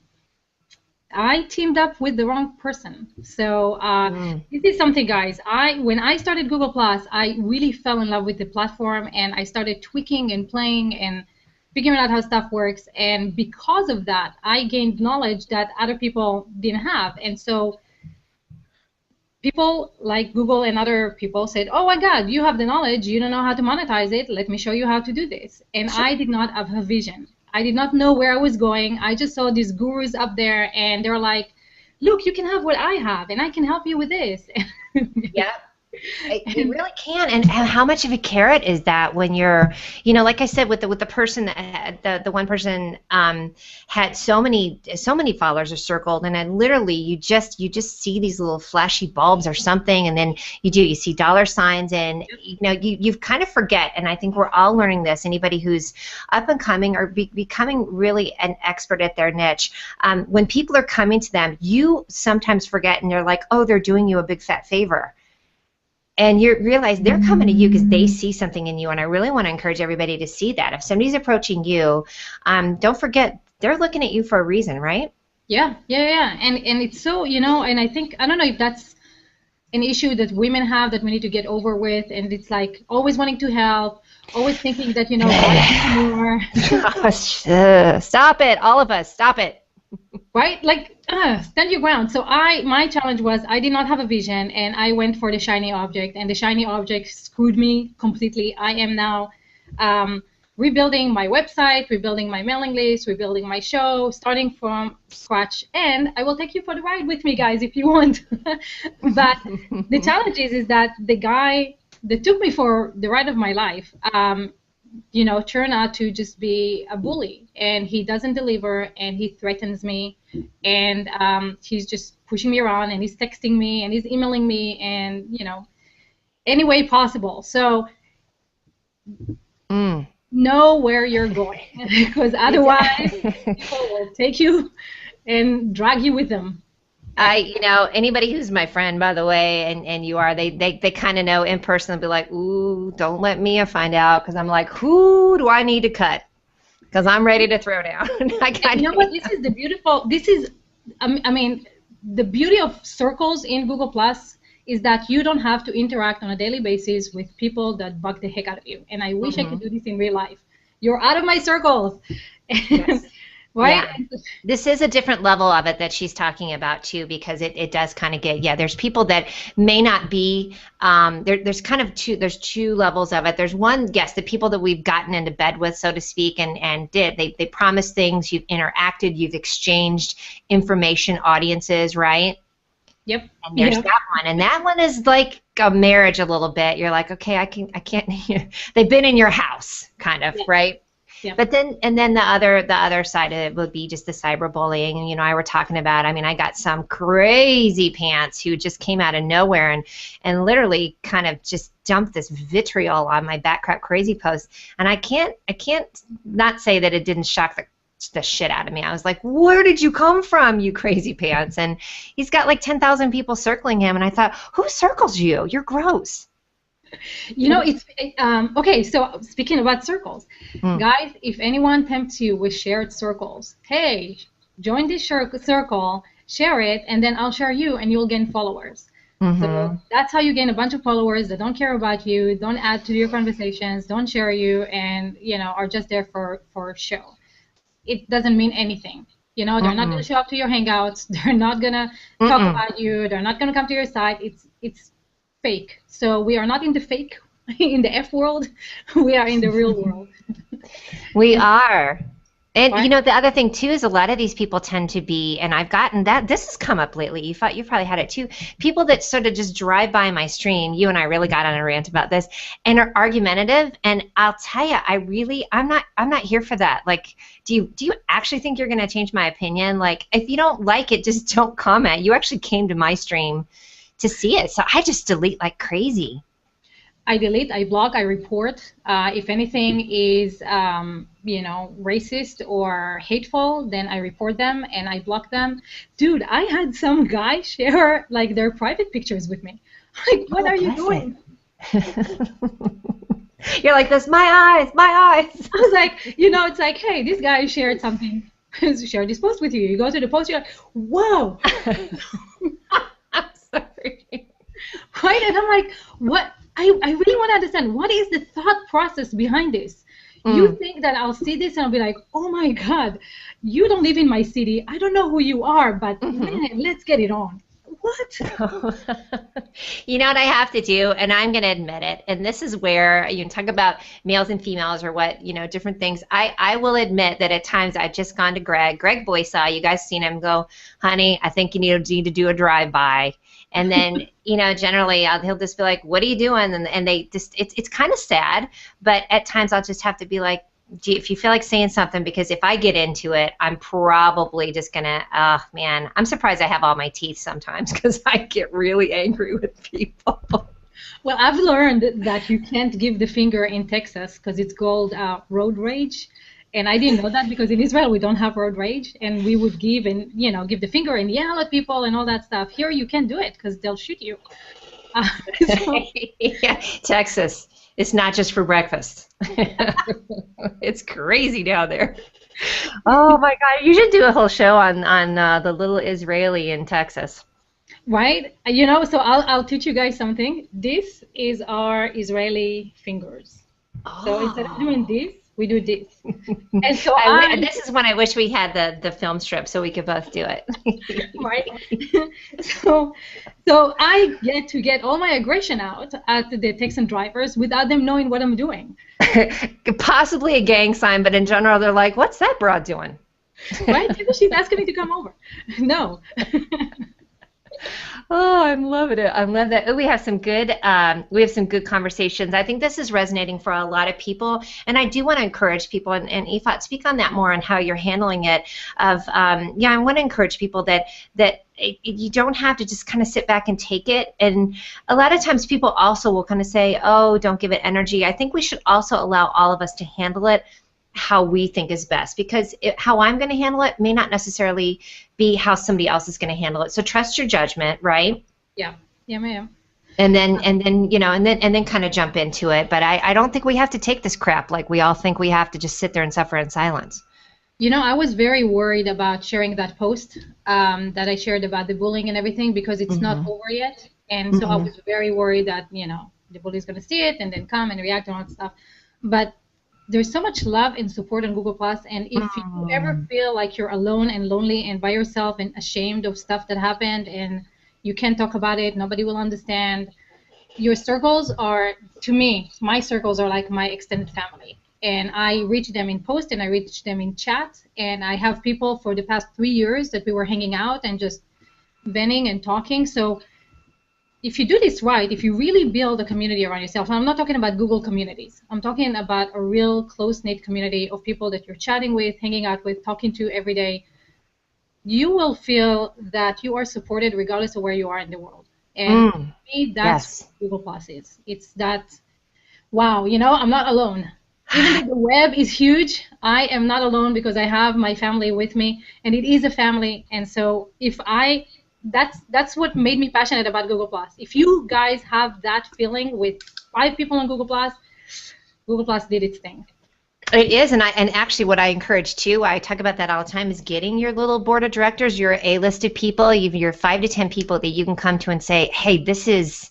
[SPEAKER 2] teamed up with the wrong person. So
[SPEAKER 1] Mm.
[SPEAKER 2] this is something, guys. When I started Google Plus, I really fell in love with the platform, and I started tweaking and playing and figuring out how stuff works. And because of that, I gained knowledge that other people didn't have. And so people like Google and other people said, "Oh my God, you have the knowledge. You don't know how to monetize it. Let me show you how to do this." And
[SPEAKER 1] Sure.
[SPEAKER 2] I did not have a vision. I did not know where I was going. I just saw these gurus up there, and they're like, "Look, you can have what I have, and I can help you with this."
[SPEAKER 1] Yeah. You
[SPEAKER 2] And
[SPEAKER 1] really can, and how much of a carrot is that when you're, like I said, with the person that the one person had so many followers are circled, and then literally you just see these little flashy bulbs or something, and then you see dollar signs, and you kind of forget, and I think we're all learning this. Anybody who's up and coming or becoming really an expert at their niche, when people are coming to them, you sometimes forget, and they're like, oh, they're doing you a big fat favor. And you realize they're coming to you because they see something in you, and I really want to encourage everybody to see that. If somebody's approaching you, don't forget they're looking at you for a reason, right?
[SPEAKER 2] yeah, yeah, yeah. And it's so, and I think I don't know if that's an issue that women have that we need to get over with, and it's like always wanting to help, always thinking that, guys know more.
[SPEAKER 1] Gosh, stop it, all of us, stop it.
[SPEAKER 2] Right? Like, stand your ground. So my challenge was I did not have a vision, and I went for the shiny object, and the shiny object screwed me completely. I am now rebuilding my website, rebuilding my mailing list, rebuilding my show, starting from scratch, and I will take you for the ride with me, guys, if you want. But the challenge is that the guy that took me for the ride of my life, turned out to just be a bully, and he doesn't deliver, and he threatens me, and he's just pushing me around, and he's texting me, and he's emailing me, and any way possible. So
[SPEAKER 1] Mm.
[SPEAKER 2] know where you're going, because otherwise people will take you and drag you with them.
[SPEAKER 1] Anybody who's my friend, by the way, and you are, they kind of know in person. They'll be like, ooh, don't let Mia find out, because I'm like, who do I need to cut? Because I'm ready to throw down. I
[SPEAKER 2] And
[SPEAKER 1] kind
[SPEAKER 2] you know
[SPEAKER 1] of.
[SPEAKER 2] what? This is, I mean, the beauty of circles in Google Plus is that you don't have to interact on a daily basis with people that bug the heck out of you. And I wish I could do this in real life. You're out of my circles.
[SPEAKER 1] Yes.
[SPEAKER 2] Right?
[SPEAKER 1] Yeah. This is a different level of it that she's talking about too, because it does kind of get, there's people that may not be, there's kind of two levels of it. There's one, yes, the people that we've gotten into bed with, so to speak, and they promise things, you've interacted, you've exchanged information, audiences, right?
[SPEAKER 2] Yep.
[SPEAKER 1] And there's that one, and that one is like a marriage a little bit. You're like, okay, I can't, they've been in your house, kind of, right?
[SPEAKER 2] Yeah.
[SPEAKER 1] But then the other side of it would be just the cyberbullying. And I were talking about, I mean, I got some crazy pants who just came out of nowhere and literally kind of just dumped this vitriol on my back crap crazy post. And I can't not say that it didn't shock the shit out of me. I was like, where did you come from, you crazy pants? And he's got like 10,000 people circling him, and I thought, who circles you? You're gross.
[SPEAKER 2] It's okay. So speaking about circles, guys, if anyone tempts you with shared circles, hey, join this circle, share it, and then I'll share you, and you'll gain followers. So that's how you gain a bunch of followers that don't care about you, don't add to your conversations, don't share you, and are just there for show. It doesn't mean anything. They're not going to show up to your hangouts. They're not going to talk about you. They're not going to come to your site. It's fake. So we are not in the fake, in the F world. We are in the real world.
[SPEAKER 1] We are. And the other thing too is a lot of these people tend to be, and I've gotten that, this has come up lately, you probably had it too, people that sort of just drive by my stream. You and I really got on a rant about this, and are argumentative. And I'll tell you, I'm not here for that. Like, do you actually think you're going to change my opinion? Like, if you don't like it, just don't comment. You actually came to my stream to see it, so I just delete like crazy.
[SPEAKER 2] I delete, I block, I report. If anything is, racist or hateful, then I report them and I block them. Dude, I had some guy share like their private pictures with me. Like, what are you doing?
[SPEAKER 1] You're like this, my eyes. I
[SPEAKER 2] was like, it's like, hey, this guy shared something, shared this post with you. You go to the post, you're like, whoa.
[SPEAKER 1] I'm sorry.
[SPEAKER 2] Right? And I'm like, what? I really want to understand, what is the thought process behind this? You think that I'll see this and I'll be like, oh my God, you don't live in my city. I don't know who you are, but man, let's get it on. What?
[SPEAKER 1] You know what I have to do, and I'm going to admit it, and this is where you can talk about males and females or what, different things. I will admit that at times I've just gone to Greg Boysaw, you guys seen him, go, honey, I think you need to do a drive-by. And then, generally he'll just be like, what are you doing? And they just, it's kind of sad, but at times I'll just have to be like, gee, if you feel like saying something, because if I get into it, I'm probably just going to, man, I'm surprised I have all my teeth sometimes because I get really angry with people.
[SPEAKER 2] Well, I've learned that you can't give the finger in Texas because it's called road rage. And I didn't know that because in Israel we don't have road rage, and we would give the finger and yell at people and all that stuff. Here you can't do it because they'll shoot you.
[SPEAKER 1] Yeah, Texas, it's not just for breakfast. It's crazy down there. Oh my God, you should do a whole show on the little Israeli in Texas.
[SPEAKER 2] Right? So I'll teach you guys something. This is our Israeli fingers. Oh. So instead of doing this, we do this. And so
[SPEAKER 1] this is when I wish we had the film strip so we could both do it.
[SPEAKER 2] Right. So I get all my aggression out at the Texan drivers without them knowing what I'm doing.
[SPEAKER 1] Possibly a gang sign, but in general they're like, what's that broad doing?
[SPEAKER 2] Right? She's asking me to come over. No.
[SPEAKER 1] Oh, I'm loving it. I love that. We have some good conversations. I think this is resonating for a lot of people, and I do want to encourage people. And Yifat, speak on that more on how you're handling it. I want to encourage people that you don't have to just kind of sit back and take it. And a lot of times people also will kind of say, "Oh, don't give it energy." I think we should also allow all of us to handle it how we think is best, because how I'm going to handle it may not necessarily be how somebody else is going to handle it. So trust your judgment, right?
[SPEAKER 2] Yeah, ma'am.
[SPEAKER 1] And then kind of jump into it. But I don't think we have to take this crap like we all think we have to just sit there and suffer in silence.
[SPEAKER 2] I was very worried about sharing that post that I shared about the bullying and everything because it's not over yet. And so I
[SPEAKER 1] Mhm.
[SPEAKER 2] was very worried that, the bully is going to see it and then come and react and all that stuff. But there's so much love and support on Google Plus, and if you ever
[SPEAKER 1] Mm.
[SPEAKER 2] feel like you're alone and lonely and by yourself and ashamed of stuff that happened and you can't talk about it, nobody will understand, your circles are, to me, my circles are like my extended family. And I reach them in post and I reach them in chat. And I have people for the past 3 years that we were hanging out and just venting and talking. So if you do this right, if you really build a community around yourself, and I'm not talking about Google communities, I'm talking about a real close-knit community of people that you're chatting with, hanging out with, talking to every day, you will feel that you are supported regardless of where you are in the world. And to
[SPEAKER 1] Mm.
[SPEAKER 2] me, that's
[SPEAKER 1] Yes.
[SPEAKER 2] what Google Plus is. It's that, wow, I'm not alone. Even though the web is huge, I am not alone because I have my family with me, and it is a family. And so that's what made me passionate about Google Plus. If you guys have that feeling with 5 people on Google Plus did its thing.
[SPEAKER 1] It is, and actually, what I encourage too, I talk about that all the time, is getting your little board of directors, your A-listed people, your 5 to 10 people that you can come to and say, hey, this is,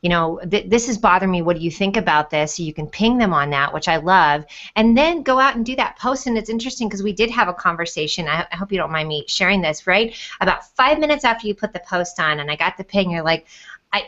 [SPEAKER 1] this is bothering me. What do you think about this? So you can ping them on that, which I love, and then go out and do that post. And it's interesting because we did have a conversation. I hope you don't mind me sharing this, right? About 5 minutes after you put the post on, and I got the ping, you're like,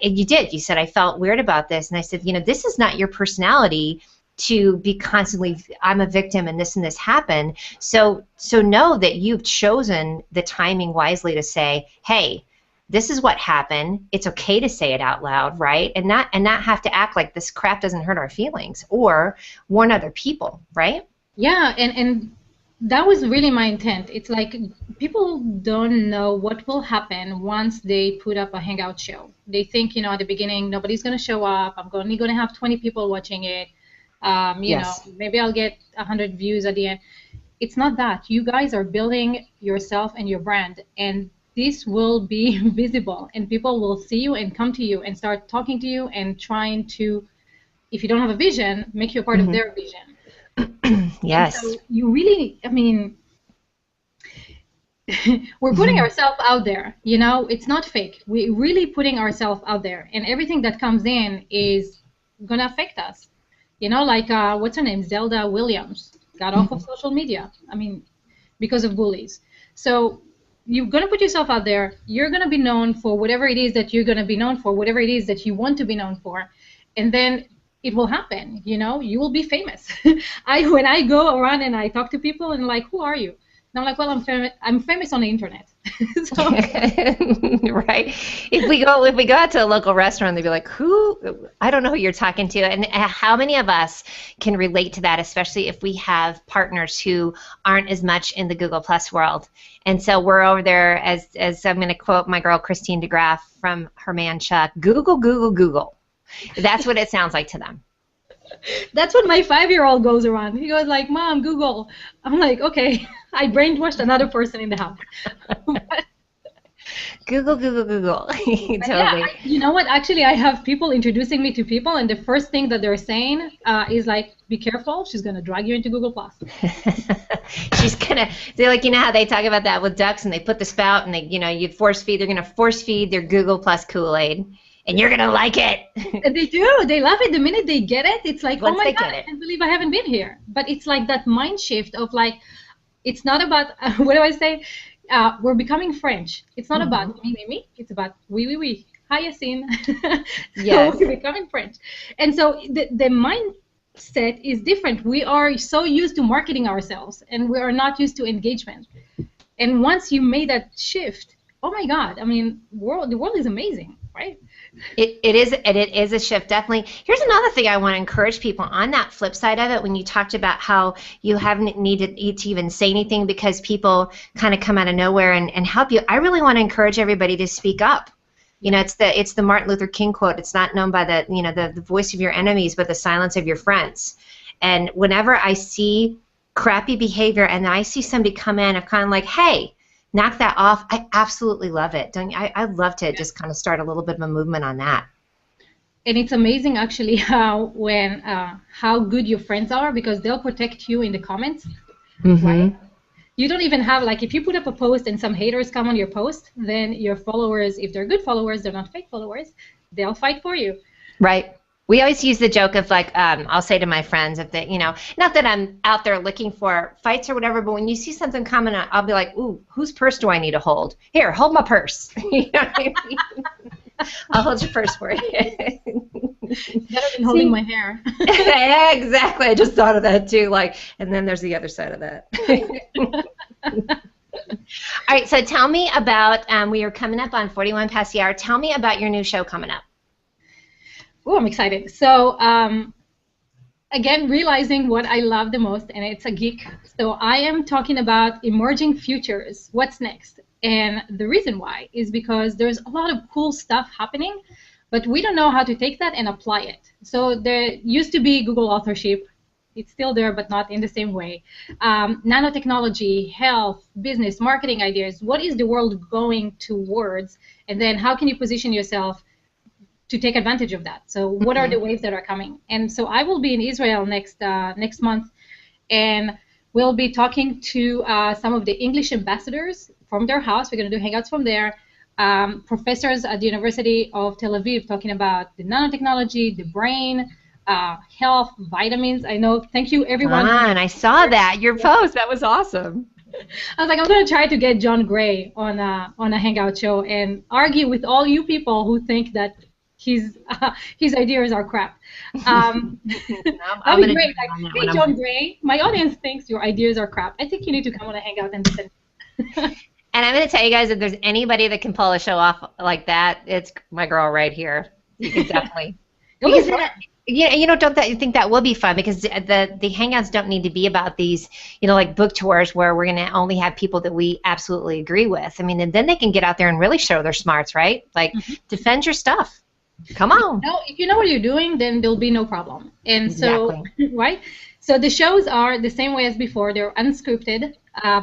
[SPEAKER 1] you did. You said, I felt weird about this, and I said, this is not your personality to be constantly, I'm a victim and this happened. So know that you've chosen the timing wisely to say, hey, this is what happened. It's okay to say it out loud, right? And not have to act like this crap doesn't hurt our feelings or warn other people, right?
[SPEAKER 2] Yeah, and that was really my intent. It's like people don't know what will happen once they put up a hangout show. They think, at the beginning, nobody's going to show up. I'm only going to have 20 people watching it.
[SPEAKER 1] Yes.
[SPEAKER 2] Maybe I'll get 100 views at the end. It's not that. You guys are building yourself and your brand, and this will be visible, and people will see you and come to you and start talking to you and trying to, if you don't have a vision, make you a part of
[SPEAKER 1] Hmm.
[SPEAKER 2] their vision. And
[SPEAKER 1] Yes.
[SPEAKER 2] so you really, I mean, we're putting
[SPEAKER 1] Hmm.
[SPEAKER 2] ourselves out there, it's not fake. We're really putting ourselves out there, and everything that comes in is gonna affect us. Like what's her name? Zelda Williams got off of
[SPEAKER 1] Hmm.
[SPEAKER 2] social media. I mean, because of bullies. So you're gonna put yourself out there. You're gonna be known for whatever it is that you're gonna be known for, whatever it is that you want to be known for, and then it will happen. You will be famous. When I go around and I talk to people and like, who are you? And I'm like, well, I'm famous on the internet. So
[SPEAKER 1] Right. If we go out to a local restaurant, they'd be like, "Who? I don't know who you're talking to." And how many of us can relate to that, especially if we have partners who aren't as much in the Google Plus world? And so we're over there, as I'm going to quote my girl Christine DeGraff from her man Chuck, Google, Google, Google. That's what it sounds like to them.
[SPEAKER 2] that's what my 5-year-old goes around. He goes like, Mom, Google. I'm like, okay, I brainwashed another person in the house.
[SPEAKER 1] Google, Google, Google.
[SPEAKER 2] But yeah,
[SPEAKER 1] Totally.
[SPEAKER 2] you know what? Actually, I have people introducing me to people, and the first thing that they're saying is like, "Be careful, she's gonna drag you into Google Plus."
[SPEAKER 1] They're like, how they talk about that with ducks and they put the spout and they're gonna force feed their Google Plus Kool-Aid and you're gonna like it.
[SPEAKER 2] And they do. They love it the minute they get it. It's like, oh
[SPEAKER 1] Once
[SPEAKER 2] my
[SPEAKER 1] they
[SPEAKER 2] God,
[SPEAKER 1] get
[SPEAKER 2] I
[SPEAKER 1] it.
[SPEAKER 2] can't believe I haven't been here. But it's like that mind shift of like, it's not about what do I say? We're becoming French. It's not
[SPEAKER 1] Hmm.
[SPEAKER 2] about me. It's about we. Hi, Yassine. So
[SPEAKER 1] Yes.
[SPEAKER 2] we're becoming French, and so the mindset is different. We are so used to marketing ourselves, and we are not used to engagement. And once you made that shift, oh my God! I mean, the world is amazing, right?
[SPEAKER 1] It is a shift, definitely. Here's another thing I want to encourage people on that flip side of it. When you talked about how you haven't needed to even say anything because people kind of come out of nowhere and help you, I really want to encourage everybody to speak up.
[SPEAKER 2] Yeah.
[SPEAKER 1] It's the Martin Luther King quote. It's not known by the voice of your enemies, but the silence of your friends. And whenever I see crappy behavior and I see somebody come in, I'm kind of like, hey, knock that off. I absolutely love it. Don't you? I'd love to just kind of start a little bit of a movement on that.
[SPEAKER 2] And it's amazing actually how good your friends are because they'll protect you in the comments, right?
[SPEAKER 1] Mm-hmm.
[SPEAKER 2] You don't even have, like, if you put up a post and some haters come on your post, then your followers, if they're good followers, they're not fake followers, they'll fight for you.
[SPEAKER 1] Right. We always use the joke of like, I'll say to my friends if they, not that I'm out there looking for fights or whatever, but when you see something coming, I'll be like, ooh, whose purse do I need to hold? Here, hold my purse. You know what I mean? I'll hold your purse for you.
[SPEAKER 2] Better than holding my hair.
[SPEAKER 1] Exactly. I just thought of that too. Like, and then there's the other side of that. All right. So tell me about, we are coming up on 41 past the hour. Tell me about your new show coming up.
[SPEAKER 2] Oh, I'm excited. So, again, realizing what I love the most, and it's a geek. So I am talking about emerging futures. What's next? And the reason why is because there's a lot of cool stuff happening, but we don't know how to take that and apply it. So there used to be Google authorship. It's still there, but not in the same way. Nanotechnology, health, business, marketing ideas. What is the world going towards? And then how can you position yourself to take advantage of that? So what are the waves that are coming? And so I will be in Israel next month, and we'll be talking to some of the English ambassadors from their house. We're going to do hangouts from there. Professors at the University of Tel Aviv talking about the nanotechnology, the brain, health, vitamins. I know. Thank you, everyone.
[SPEAKER 1] And I saw that your post. That was awesome.
[SPEAKER 2] I was like, I'm going to try to get John Gray on a hangout show and argue with all you people who think that his ideas are crap. That'd be great. Like, hey, John Gray, my audience thinks your ideas are crap. I think you need to come on a hangout and listen.
[SPEAKER 1] And I'm going to tell you guys, if there's anybody that can pull a show off like that, it's my girl right here. You can definitely. Because don't you think that will be fun? Because the hangouts don't need to be about these, like book tours where we're going to only have people that we absolutely agree with. I mean, and then they can get out there and really show their smarts, right? Like, defend your stuff. Come on.
[SPEAKER 2] No, if you know what you're doing, then there'll be no problem. And so, right? So the shows are the same way as before. They're unscripted.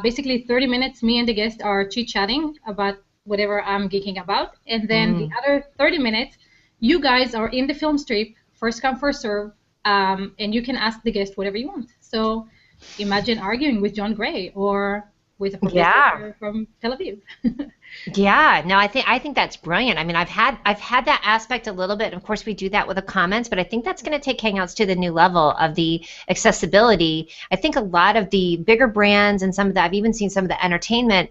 [SPEAKER 2] Basically, 30 minutes, me and the guest are chit-chatting about whatever I'm geeking about. And then the other 30 minutes, you guys are in the film strip, first come, first serve, and you can ask the guest whatever you want. So imagine arguing with John Gray or with a professor from Tel Aviv.
[SPEAKER 1] Yeah, no, I think that's brilliant. I mean, I've had that aspect a little bit. Of course, we do that with the comments, but I think that's going to take Hangouts to the new level of the accessibility. I think a lot of the bigger brands and I've even seen some of the entertainment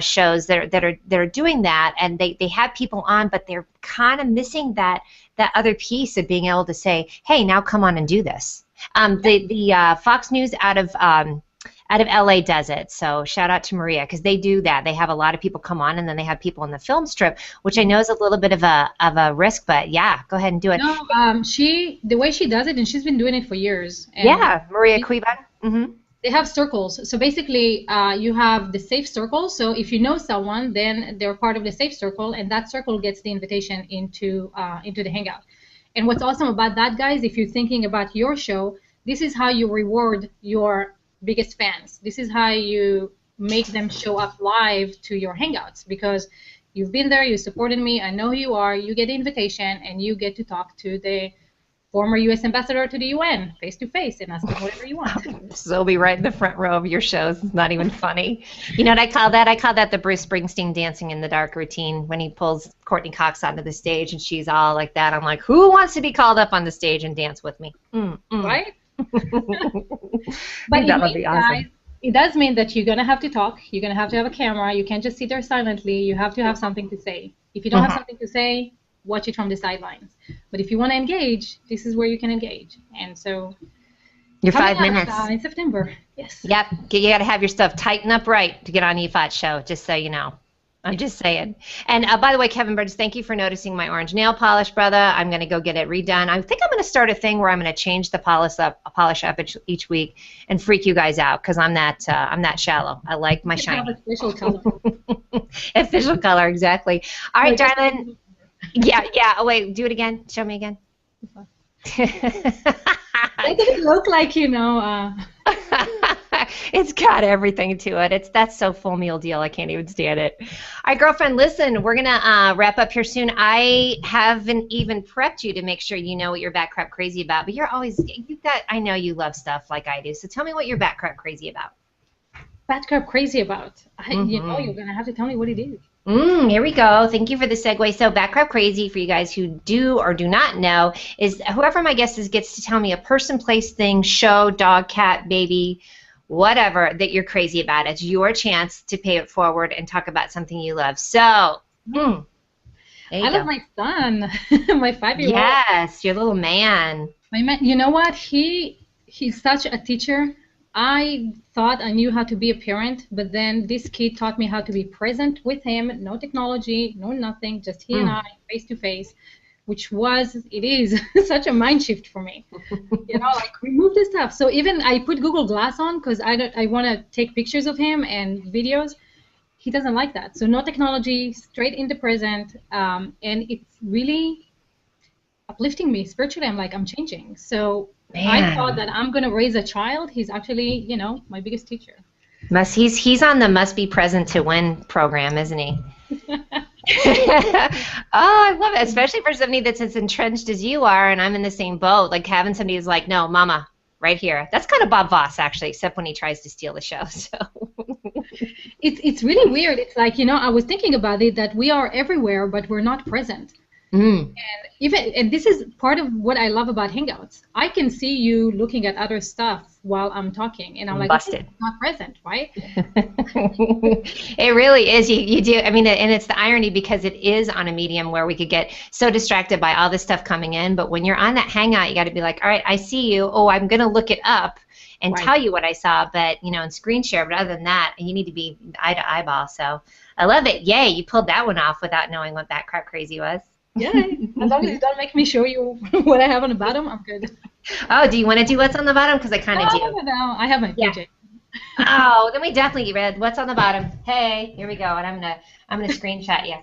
[SPEAKER 1] shows that are doing that, and they have people on, but they're kind of missing that other piece of being able to say, hey, now come on and do this. The Fox News out of LA does it, so shout out to Maria, because they do that. They have a lot of people come on, and then they have people in the film strip, which I know is a little bit of a risk, but yeah, go ahead and do it.
[SPEAKER 2] No, the way she does it, and she's been doing it for years. And
[SPEAKER 1] Maria Cuiban. Mm-hmm.
[SPEAKER 2] They have circles. So basically, you have the safe circle. So if you know someone, then they're part of the safe circle, and that circle gets the invitation into the hangout. And what's awesome about that, guys, if you're thinking about your show, this is how you reward your biggest fans. This is how you make them show up live to your hangouts, because you've been there, you supported me, I know who you are, you get the invitation, and you get to talk to the former U.S. ambassador to the UN face to face and ask them whatever you want.
[SPEAKER 1] So they'll be right in the front row of your shows. It's not even funny. You know what I call that? I call that the Bruce Springsteen dancing in the dark routine, when he pulls Courtney Cox onto the stage and she's all like that. I'm like, who wants to be called up on the stage and dance with me?
[SPEAKER 2] Right? But
[SPEAKER 1] that would be awesome.
[SPEAKER 2] Guys, it does mean that you're going to have to talk. You're going to have a camera. You can't just sit there silently. You have to have something to say. If you don't have something to say, watch it from the sidelines. But if you want to engage, this is where you can engage. And so
[SPEAKER 1] your 5 minutes
[SPEAKER 2] in September. Yes.
[SPEAKER 1] Yep. You got to have your stuff tighten up right to get on Yifat's show, just so you know. I'm just saying. And by the way, Kevin Burns, thank you for noticing my orange nail polish, brother. I'm going to go get it redone. I think I'm going to start a thing where I'm going to change the polish up each week and freak you guys out, because I'm that shallow. I like my shine.
[SPEAKER 2] Official color.
[SPEAKER 1] Official color, exactly. All right, darling. Yeah. Oh, wait, do it again. Show me again.
[SPEAKER 2] It doesn't look like,
[SPEAKER 1] It's got everything to it. That's so full meal deal. I can't even stand it. All right, girlfriend, listen, we're going to wrap up here soon. I haven't even prepped you to make sure you know what you're back crap crazy about, but I know you love stuff like I do. So tell me what you're back crap crazy about.
[SPEAKER 2] bad crap crazy about? You know, you're gonna have to tell me what it is.
[SPEAKER 1] Here we go. Thank you for the segue. So Backcrop Crazy, for you guys who do or do not know, is whoever my guest is gets to tell me a person, place, thing, show, dog, cat, baby, whatever that you're crazy about. It's your chance to pay it forward and talk about something you love. So, there you
[SPEAKER 2] I
[SPEAKER 1] go.
[SPEAKER 2] love my son, my 5-year-old.
[SPEAKER 1] Yes, your little man.
[SPEAKER 2] My man, you know what? He's such a teacher. I thought I knew how to be a parent, but then this kid taught me how to be present with him. No technology, no nothing, just he and I, face to face, which it is such a mind shift for me. You know, like remove this stuff. So even I put Google Glass on because I want to take pictures of him and videos. He doesn't like that. So no technology, straight in the present, and it's really uplifting me spiritually. I'm like, I'm changing. So I thought that I'm going to raise a child. He's actually, you know, my biggest teacher.
[SPEAKER 1] He's on the Must Be Present to Win program, isn't he? Oh, I love it, especially for somebody that's as entrenched as you are, and I'm in the same boat. Like having somebody who's like, no, mama, right here. That's kind of Bob Voss, actually, except when he tries to steal the show. So
[SPEAKER 2] it's really weird. It's like, you know, I was thinking about it that we are everywhere, but we're not present. And this is part of what I love about Hangouts. I can see you looking at other stuff while I'm talking, and I'm like,
[SPEAKER 1] busted.
[SPEAKER 2] Okay, not present, right?
[SPEAKER 1] It really is. You do. I mean, and it's the irony because it is on a medium where we could get so distracted by all this stuff coming in. But when you're on that Hangout, you got to be like, all right, I see you. Oh, I'm going to look it up and tell you what I saw. But, you know, and screen share. But other than that, you need to be eye to eyeball. So I love it. Yay, you pulled that one off without knowing what that crap crazy was.
[SPEAKER 2] Yeah, as long as you don't make me show you what I have on the bottom, I'm good.
[SPEAKER 1] Oh, do you want to do what's on the bottom? Because I kind of do.
[SPEAKER 2] No, I have my PJ.
[SPEAKER 1] Oh, then we definitely read what's on the bottom. Hey, here we go, and I'm gonna screenshot you.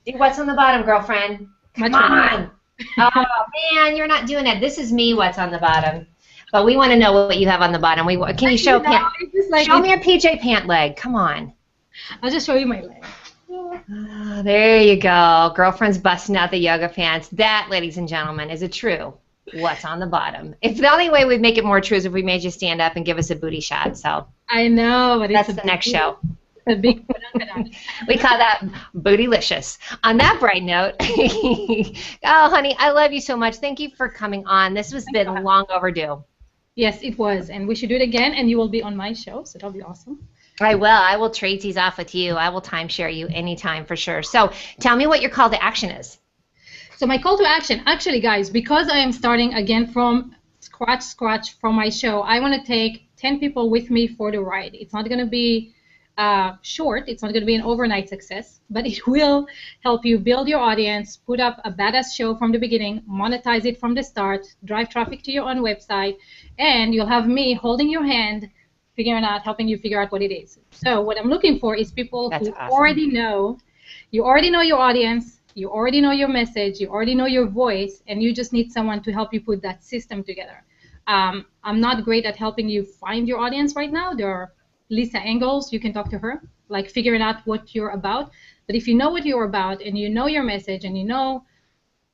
[SPEAKER 1] Do what's on the bottom, girlfriend. Come on. Oh man, you're not doing it. This is me. What's on the bottom? But we want to know what you have on the bottom. Can you show show me your PJ pant leg? Come on.
[SPEAKER 2] I'll just show you my leg.
[SPEAKER 1] Oh, there you go. Girlfriend's busting out the yoga pants. That, ladies and gentlemen, is a true what's on the bottom. If the only way we'd make it more true is if we made you stand up and give us a booty shot. So
[SPEAKER 2] I know, but
[SPEAKER 1] that's the next show.
[SPEAKER 2] A big
[SPEAKER 1] we call that bootylicious. On that bright note, oh, honey, I love you so much. Thank you for coming on. This has been long overdue.
[SPEAKER 2] Yes, it was, and we should do it again, and you will be on my show, so that'll be awesome.
[SPEAKER 1] I will. I will trade these off with you. I will timeshare you anytime for sure. So tell me what your call to action is.
[SPEAKER 2] So my call to action, actually, guys, because I am starting again from scratch from my show, I want to take 10 people with me for the ride. It's not going to be short. It's not going to be an overnight success, but it will help you build your audience, put up a badass show from the beginning, monetize it from the start, drive traffic to your own website, and you'll have me holding your hand, helping you figure out what it is. So what I'm looking for is people who already know, you already know your audience, you already know your message, you already know your voice, and you just need someone to help you put that system together. I'm not great at helping you find your audience right now. There are Lisa Engels, you can talk to her, like figuring out what you're about. But if you know what you're about and you know your message and you know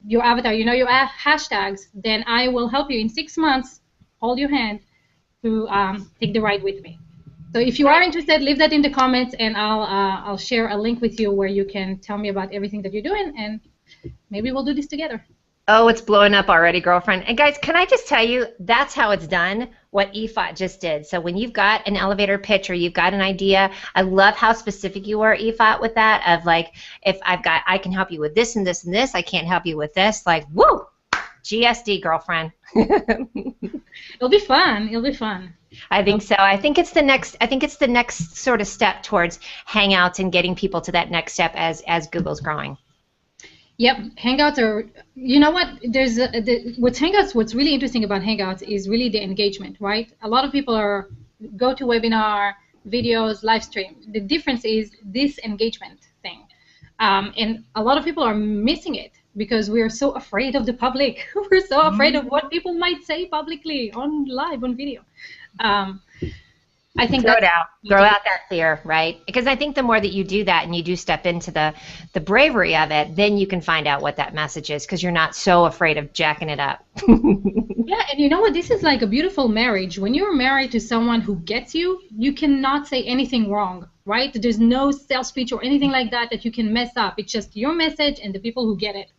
[SPEAKER 2] your avatar, you know your hashtags, then I will help you in 6 months, hold your hand, to take the ride with me. So if you are interested, leave that in the comments, and I'll share a link with you where you can tell me about everything that you're doing, and maybe we'll do this together.
[SPEAKER 1] Oh, it's blowing up already, girlfriend. And guys, can I just tell you, that's how it's done, what Yifat just did. So when you've got an elevator pitch or you've got an idea, I love how specific you are, Yifat, with that, of like, if I can help you with this and this and this, I can't help you with this, like, woo! GSD, girlfriend.
[SPEAKER 2] It'll be fun. It'll be fun.
[SPEAKER 1] I think so. I think it's the next sort of step towards Hangouts and getting people to that next step as Google's growing.
[SPEAKER 2] Yep, Hangouts are. You know what? What's really interesting about Hangouts is really the engagement, right? A lot of people go to webinar, videos, live stream. The difference is this engagement thing, and a lot of people are missing it because we're so afraid of the public. We're so afraid of what people might say publicly on live, on video. I think
[SPEAKER 1] Throw it
[SPEAKER 2] that's
[SPEAKER 1] out. Throw out that fear, right? Because I think the more that you do that and you do step into the bravery of it, then you can find out what that message is because you're not so afraid of jacking it up.
[SPEAKER 2] yeah, and you know what? This is like a beautiful marriage. When you're married to someone who gets you, you cannot say anything wrong, right? There's no sales speech or anything like that that you can mess up. It's just your message and the people who get it.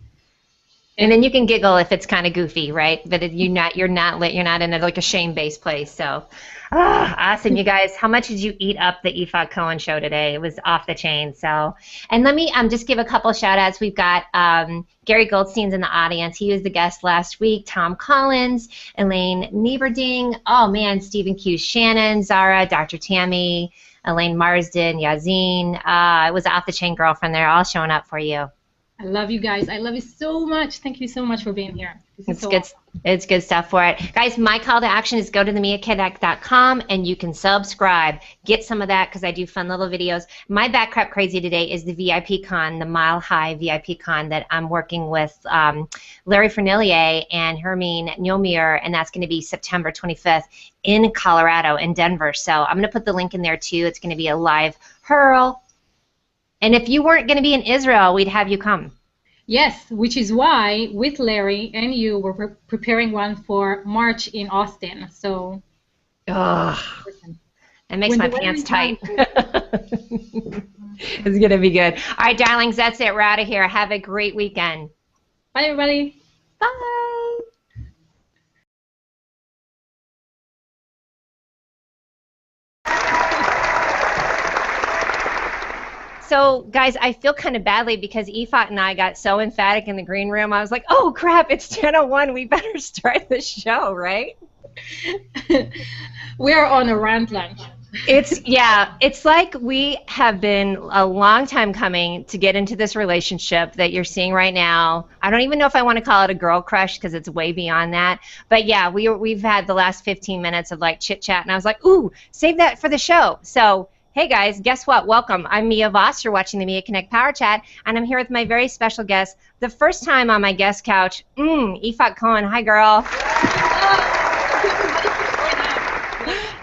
[SPEAKER 1] And then you can giggle if it's kind of goofy, right? But you're not in like a shame-based place. So, awesome, you guys. How much did you eat up the Yifat Cohen show today? It was off the chain. So, and let me just give a couple shout outs. We've got Gary Goldstein's in the audience. He was the guest last week. Tom Collins, Elaine Nieberding. Oh man, Stephen Q. Shannon, Zara, Dr. Tammy, Elaine Marsden, Yazine. It was off the chain girlfriend. They're all showing up for you.
[SPEAKER 2] I love you guys. I love you so much. Thank you so much for being here.
[SPEAKER 1] It's good. Awesome. It's good stuff for it. Guys, my call to action is go to themiaconnect.com and you can subscribe. Get some of that because I do fun little videos. My back crap crazy today is the VIP con, the Mile High VIP con that I'm working with Larry Fernillier and Hermine Nomier, and that's going to be September 25th in Colorado, in Denver. So I'm going to put the link in there too. It's going to be a live hurl. And if you weren't going to be in Israel, we'd have you come.
[SPEAKER 2] Yes, which is why with Larry and you, we're preparing one for March in Austin. So,
[SPEAKER 1] that makes my pants tight. It's going to be good. All right, darlings, that's it. We're out of here. Have a great weekend.
[SPEAKER 2] Bye, everybody.
[SPEAKER 1] Bye. So, guys, I feel kind of badly because Yifat and I got so emphatic in the green room. I was like, oh, crap, it's 10:01. We better start the show, right?
[SPEAKER 2] We're on a rant lunch.
[SPEAKER 1] It's like we have been a long time coming to get into this relationship that you're seeing right now. I don't even know if I want to call it a girl crush because it's way beyond that. But yeah, we've had the last 15 minutes of like chit chat, and I was like, ooh, save that for the show. So, hey guys, guess what? Welcome. I'm Mia Voss. You're watching the Mia Connect Power Chat, and I'm here with my very special guest, the first time on my guest couch, Yifat Cohen. Hi, girl.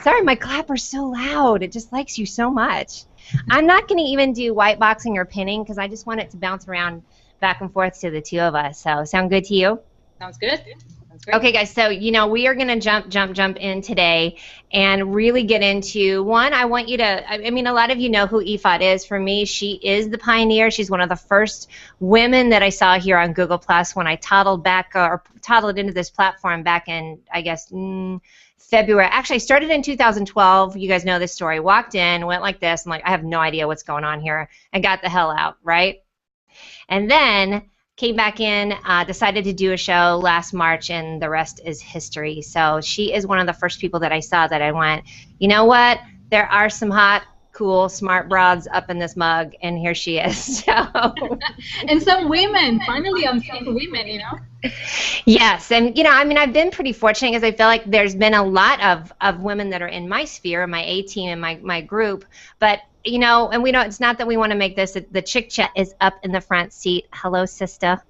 [SPEAKER 1] Sorry, my clapper's so loud. It just likes you so much. I'm not going to even do white boxing or pinning because I just want it to bounce around back and forth to the two of us. So, sound good to you?
[SPEAKER 2] Sounds good.
[SPEAKER 1] Okay, guys, so, we are going to jump in today and really get into, one, I want you to, I mean, a lot of you know who Yifat is. For me, she is the pioneer. She's one of the first women that I saw here on Google Plus when I toddled into this platform back in, I guess, February. Actually, I started in 2012. You guys know this story. Walked in, went like this. I'm like, I have no idea what's going on here, and got the hell out, right? And then came back in, decided to do a show last March, and the rest is history. So she is one of the first people that I saw that I went, you know what? There are some hot, cool, smart broads up in this mug, and here she is. So.
[SPEAKER 2] And some women. Finally, I'm seeing women,
[SPEAKER 1] Yes, and I mean, I've been pretty fortunate because I feel like there's been a lot of women that are in my sphere, my A team, and my group. But and we don't. It's not that we want to make this. The chick chat is up in the front seat. Hello, sister.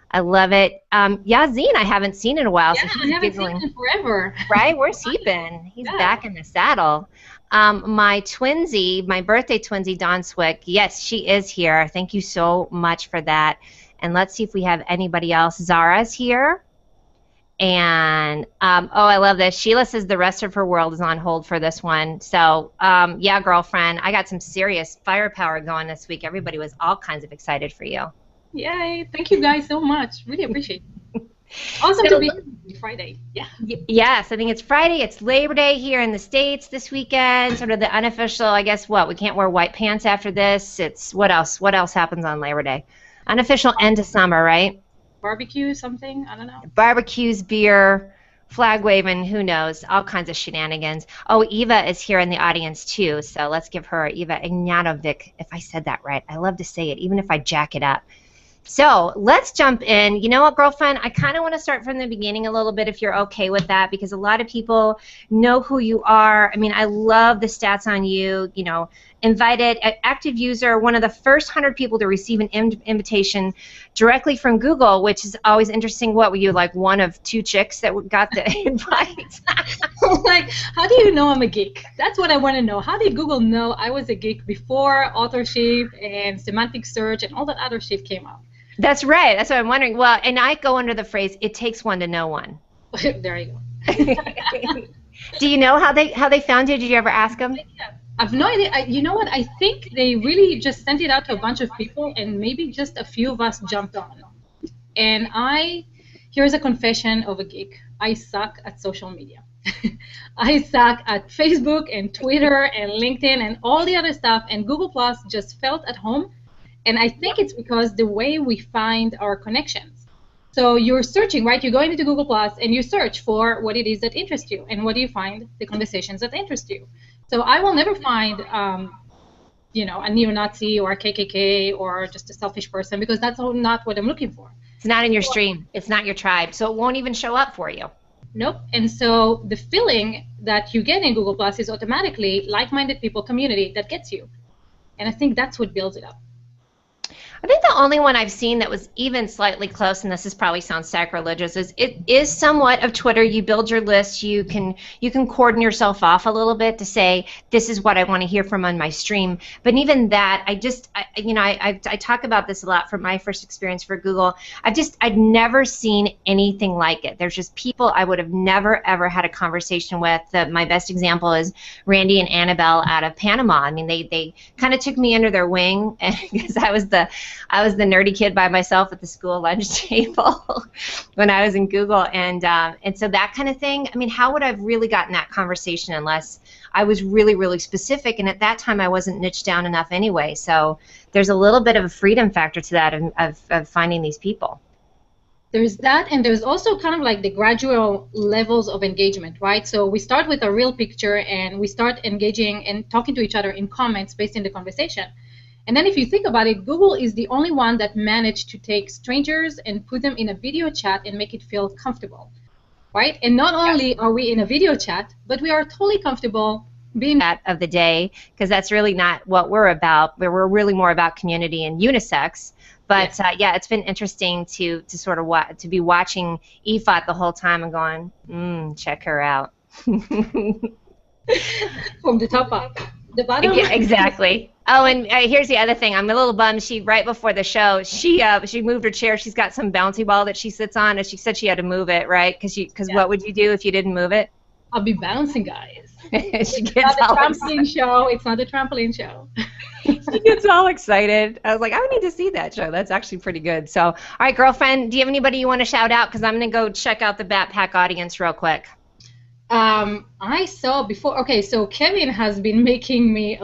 [SPEAKER 1] I love it. Yazine, I haven't seen in a while.
[SPEAKER 2] Yeah,
[SPEAKER 1] so
[SPEAKER 2] I haven't seen him forever.
[SPEAKER 1] Right? Where's he been? He's back in the saddle. My twinsy, my birthday twinsy, Dawn Swick. Yes, she is here. Thank you so much for that. And let's see if we have anybody else. Zara's here. And, I love this. Sheila says the rest of her world is on hold for this one. So, yeah, girlfriend, I got some serious firepower going this week. Everybody was all kinds of excited for you.
[SPEAKER 2] Yay. Thank you guys so much. Really appreciate it. Awesome to be Friday. Yeah.
[SPEAKER 1] Yes, I think it's Friday. It's Labor Day here in the States this weekend. Sort of the unofficial, I guess, we can't wear white pants after this. It's what else? What else happens on Labor Day? Unofficial end of summer, right?
[SPEAKER 2] Barbecue, something? I don't know.
[SPEAKER 1] Barbecues, beer, flag waving, who knows? All kinds of shenanigans. Oh, Eva is here in the audience too, so let's give her Eva Ignatovic, if I said that right. I love to say it, even if I jack it up. So let's jump in. You know what, girlfriend? I kind of want to start from the beginning a little bit if you're okay with that, because a lot of people know who you are. I mean, I love the stats on you. You know, invited, active user, one of the first 100 people to receive an invitation directly from Google, which is always interesting. What were you, like one of two chicks that got the invite?
[SPEAKER 2] Like, how do you know I'm a geek? That's what I want to know. How did Google know I was a geek before authorship and semantic search and all that other shit came out?
[SPEAKER 1] That's right. That's what I'm wondering. Well, and I go under the phrase, it takes one to know one.
[SPEAKER 2] There you go.
[SPEAKER 1] Do you know how they found you? Did you ever ask them?
[SPEAKER 2] I've no idea. You know what? I think they really just sent it out to a bunch of people, and maybe just a few of us jumped on. And here's a confession of a geek. I suck at social media. I suck at Facebook and Twitter and LinkedIn and all the other stuff, and Google Plus just felt at home. And I think it's because the way we find our connections. So you're searching, right? You go into Google Plus and you search for what it is that interests you. And what do you find? The conversations that interest you. So I will never find, you know, a neo-Nazi or a KKK or just a selfish person, because that's not what I'm looking for.
[SPEAKER 1] It's not in your stream. It's not your tribe. So it won't even show up for you.
[SPEAKER 2] Nope. And so the feeling that you get in Google Plus is automatically like-minded people community that gets you. And I think that's what builds it up.
[SPEAKER 1] I think the only one I've seen that was even slightly close, and this is probably sounds sacrilegious, is it is somewhat of Twitter. You build your list. You can cordon yourself off a little bit to say, this is what I want to hear from on my stream. But even that, I talk about this a lot from my first experience for Google. I'd never seen anything like it. There's just people I would have never ever had a conversation with. My best example is Randy and Annabelle out of Panama. I mean, they kind of took me under their wing, because I was the nerdy kid by myself at the school lunch table when I was in Google, and so that kind of thing. I mean, how would I have really gotten that conversation unless I was really, really specific? And at that time, I wasn't niched down enough anyway. So there's a little bit of a freedom factor to that of finding these people.
[SPEAKER 2] There's that, and there's also kind of like the gradual levels of engagement, right? So we start with a real picture, and we start engaging and talking to each other in comments based in the conversation. And then if you think about it, Google is the only one that managed to take strangers and put them in a video chat and make it feel comfortable, right? And not only are we in a video chat, but we are totally comfortable being
[SPEAKER 1] that of the day, because that's really not what we're about. We're really more about community and unisex. But yeah, it's been interesting to sort of to be watching Yifat the whole time and going, check her out.
[SPEAKER 2] From the top up. The bottom.
[SPEAKER 1] Yeah, exactly. Oh, and here's the other thing. I'm a little bummed. Right before the show, she moved her chair. She's got some bouncy ball that she sits on, and she said she had to move it, right? Because what would you do if you didn't move it?
[SPEAKER 2] I'll be bouncing, guys.
[SPEAKER 1] It's
[SPEAKER 2] not a trampoline show. It's not a trampoline show.
[SPEAKER 1] She gets all excited. I was like, I need to see that show. That's actually pretty good. So, all right, girlfriend, do you have anybody you want to shout out? Because I'm going to go check out the Backpack audience real quick.
[SPEAKER 2] I saw before. Okay, so Kevin has been making me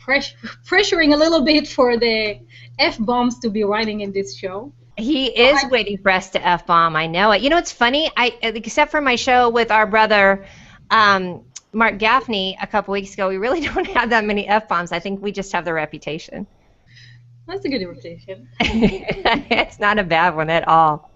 [SPEAKER 2] pressuring a little bit for the F-bombs to be writing in this show.
[SPEAKER 1] He is waiting for us to F-bomb. I know it. You know, it's funny. Except for my show with our brother Mark Gaffney a couple weeks ago, we really don't have that many F-bombs. I think we just have the reputation.
[SPEAKER 2] That's a good reputation.
[SPEAKER 1] It's not a bad one at all.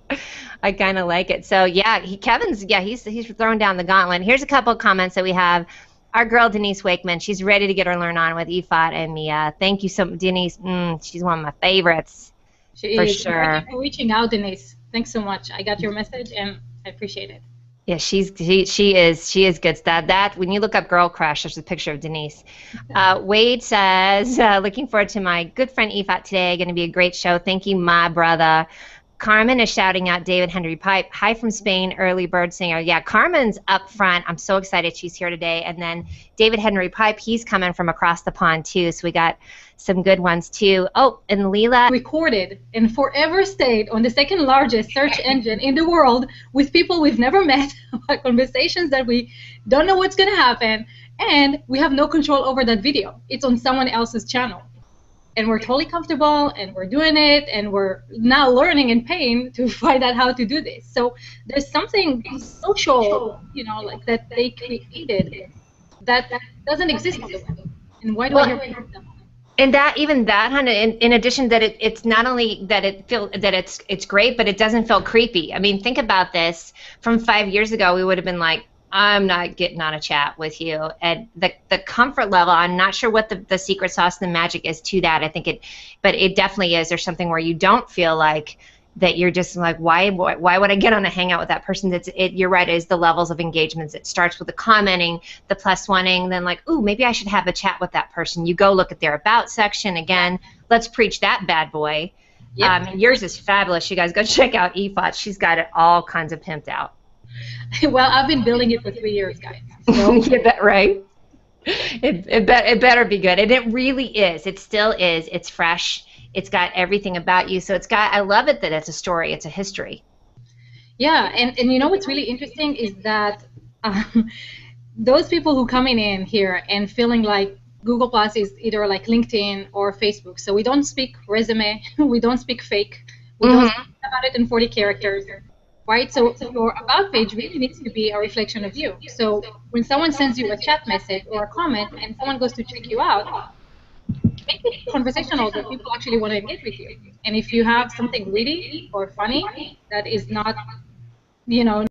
[SPEAKER 1] I kind of like it. So yeah, he's throwing down the gauntlet. Here's a couple of comments that we have. Our girl Denise Wakeman, she's ready to get her learn on with Yifat and Mia. Thank you so much, Denise. She's one of my favorites.
[SPEAKER 2] She
[SPEAKER 1] for
[SPEAKER 2] is.
[SPEAKER 1] sure.
[SPEAKER 2] Thank you for reaching out, Denise. Thanks so much. I got your message and I appreciate it.
[SPEAKER 1] Yeah, she is good. That when you look up Girl Crush, there's a picture of Denise. Wade says, looking forward to my good friend Yifat today. Going to be a great show. Thank you, my brother. Carmen is shouting out David Henry Pipe. Hi from Spain, early bird singer. Yeah, Carmen's up front. I'm so excited she's here today. And then David Henry Pipe, he's coming from across the pond too. So we got some good ones too. Oh, and Leela.
[SPEAKER 2] Recorded and forever stayed on the second largest search engine in the world with people we've never met, conversations that we don't know what's going to happen, and we have no control over that video. It's on someone else's channel. And we're totally comfortable, and we're doing it, and we're now learning and paying to find out how to do this. So there's something social, like that they created that doesn't exist on the web. And why do I hear from them?
[SPEAKER 1] And that even that, Hannah, in addition that it's not only that it feel that it's great, but it doesn't feel creepy. I mean, think about this. From 5 years ago, we would have been like, I'm not getting on a chat with you. And the comfort level, I'm not sure what the secret sauce and the magic is to that. I think it, but it definitely is. There's something where you don't feel like that you're just like, why would I get on a hangout with that person? That's it. You're right. It is the levels of engagements. It starts with the commenting, the plus oneing, then like, ooh, maybe I should have a chat with that person. You go look at their about section again. Let's preach that bad boy.
[SPEAKER 2] Yep.
[SPEAKER 1] Yours is fabulous. You guys go check out Yifat. She's got it all kinds of pimped out.
[SPEAKER 2] Well, I've been building it for 3 years, guys. So.
[SPEAKER 1] You bet, right? It better be good. And it really is. It still is. It's fresh. It's got everything about you. So it's got, I love it that it's a story. It's a history.
[SPEAKER 2] Yeah, and you know what's really interesting is that those people who coming in here and feeling like Google Plus is either like LinkedIn or Facebook. So we don't speak resume, we don't speak fake, we don't speak about it in 40 characters, right? So your about page really needs to be a reflection of you. So when someone sends you a chat message or a comment and someone goes to check you out, make it conversational that people actually want to engage with you. And if you have something witty or funny that is not, you know,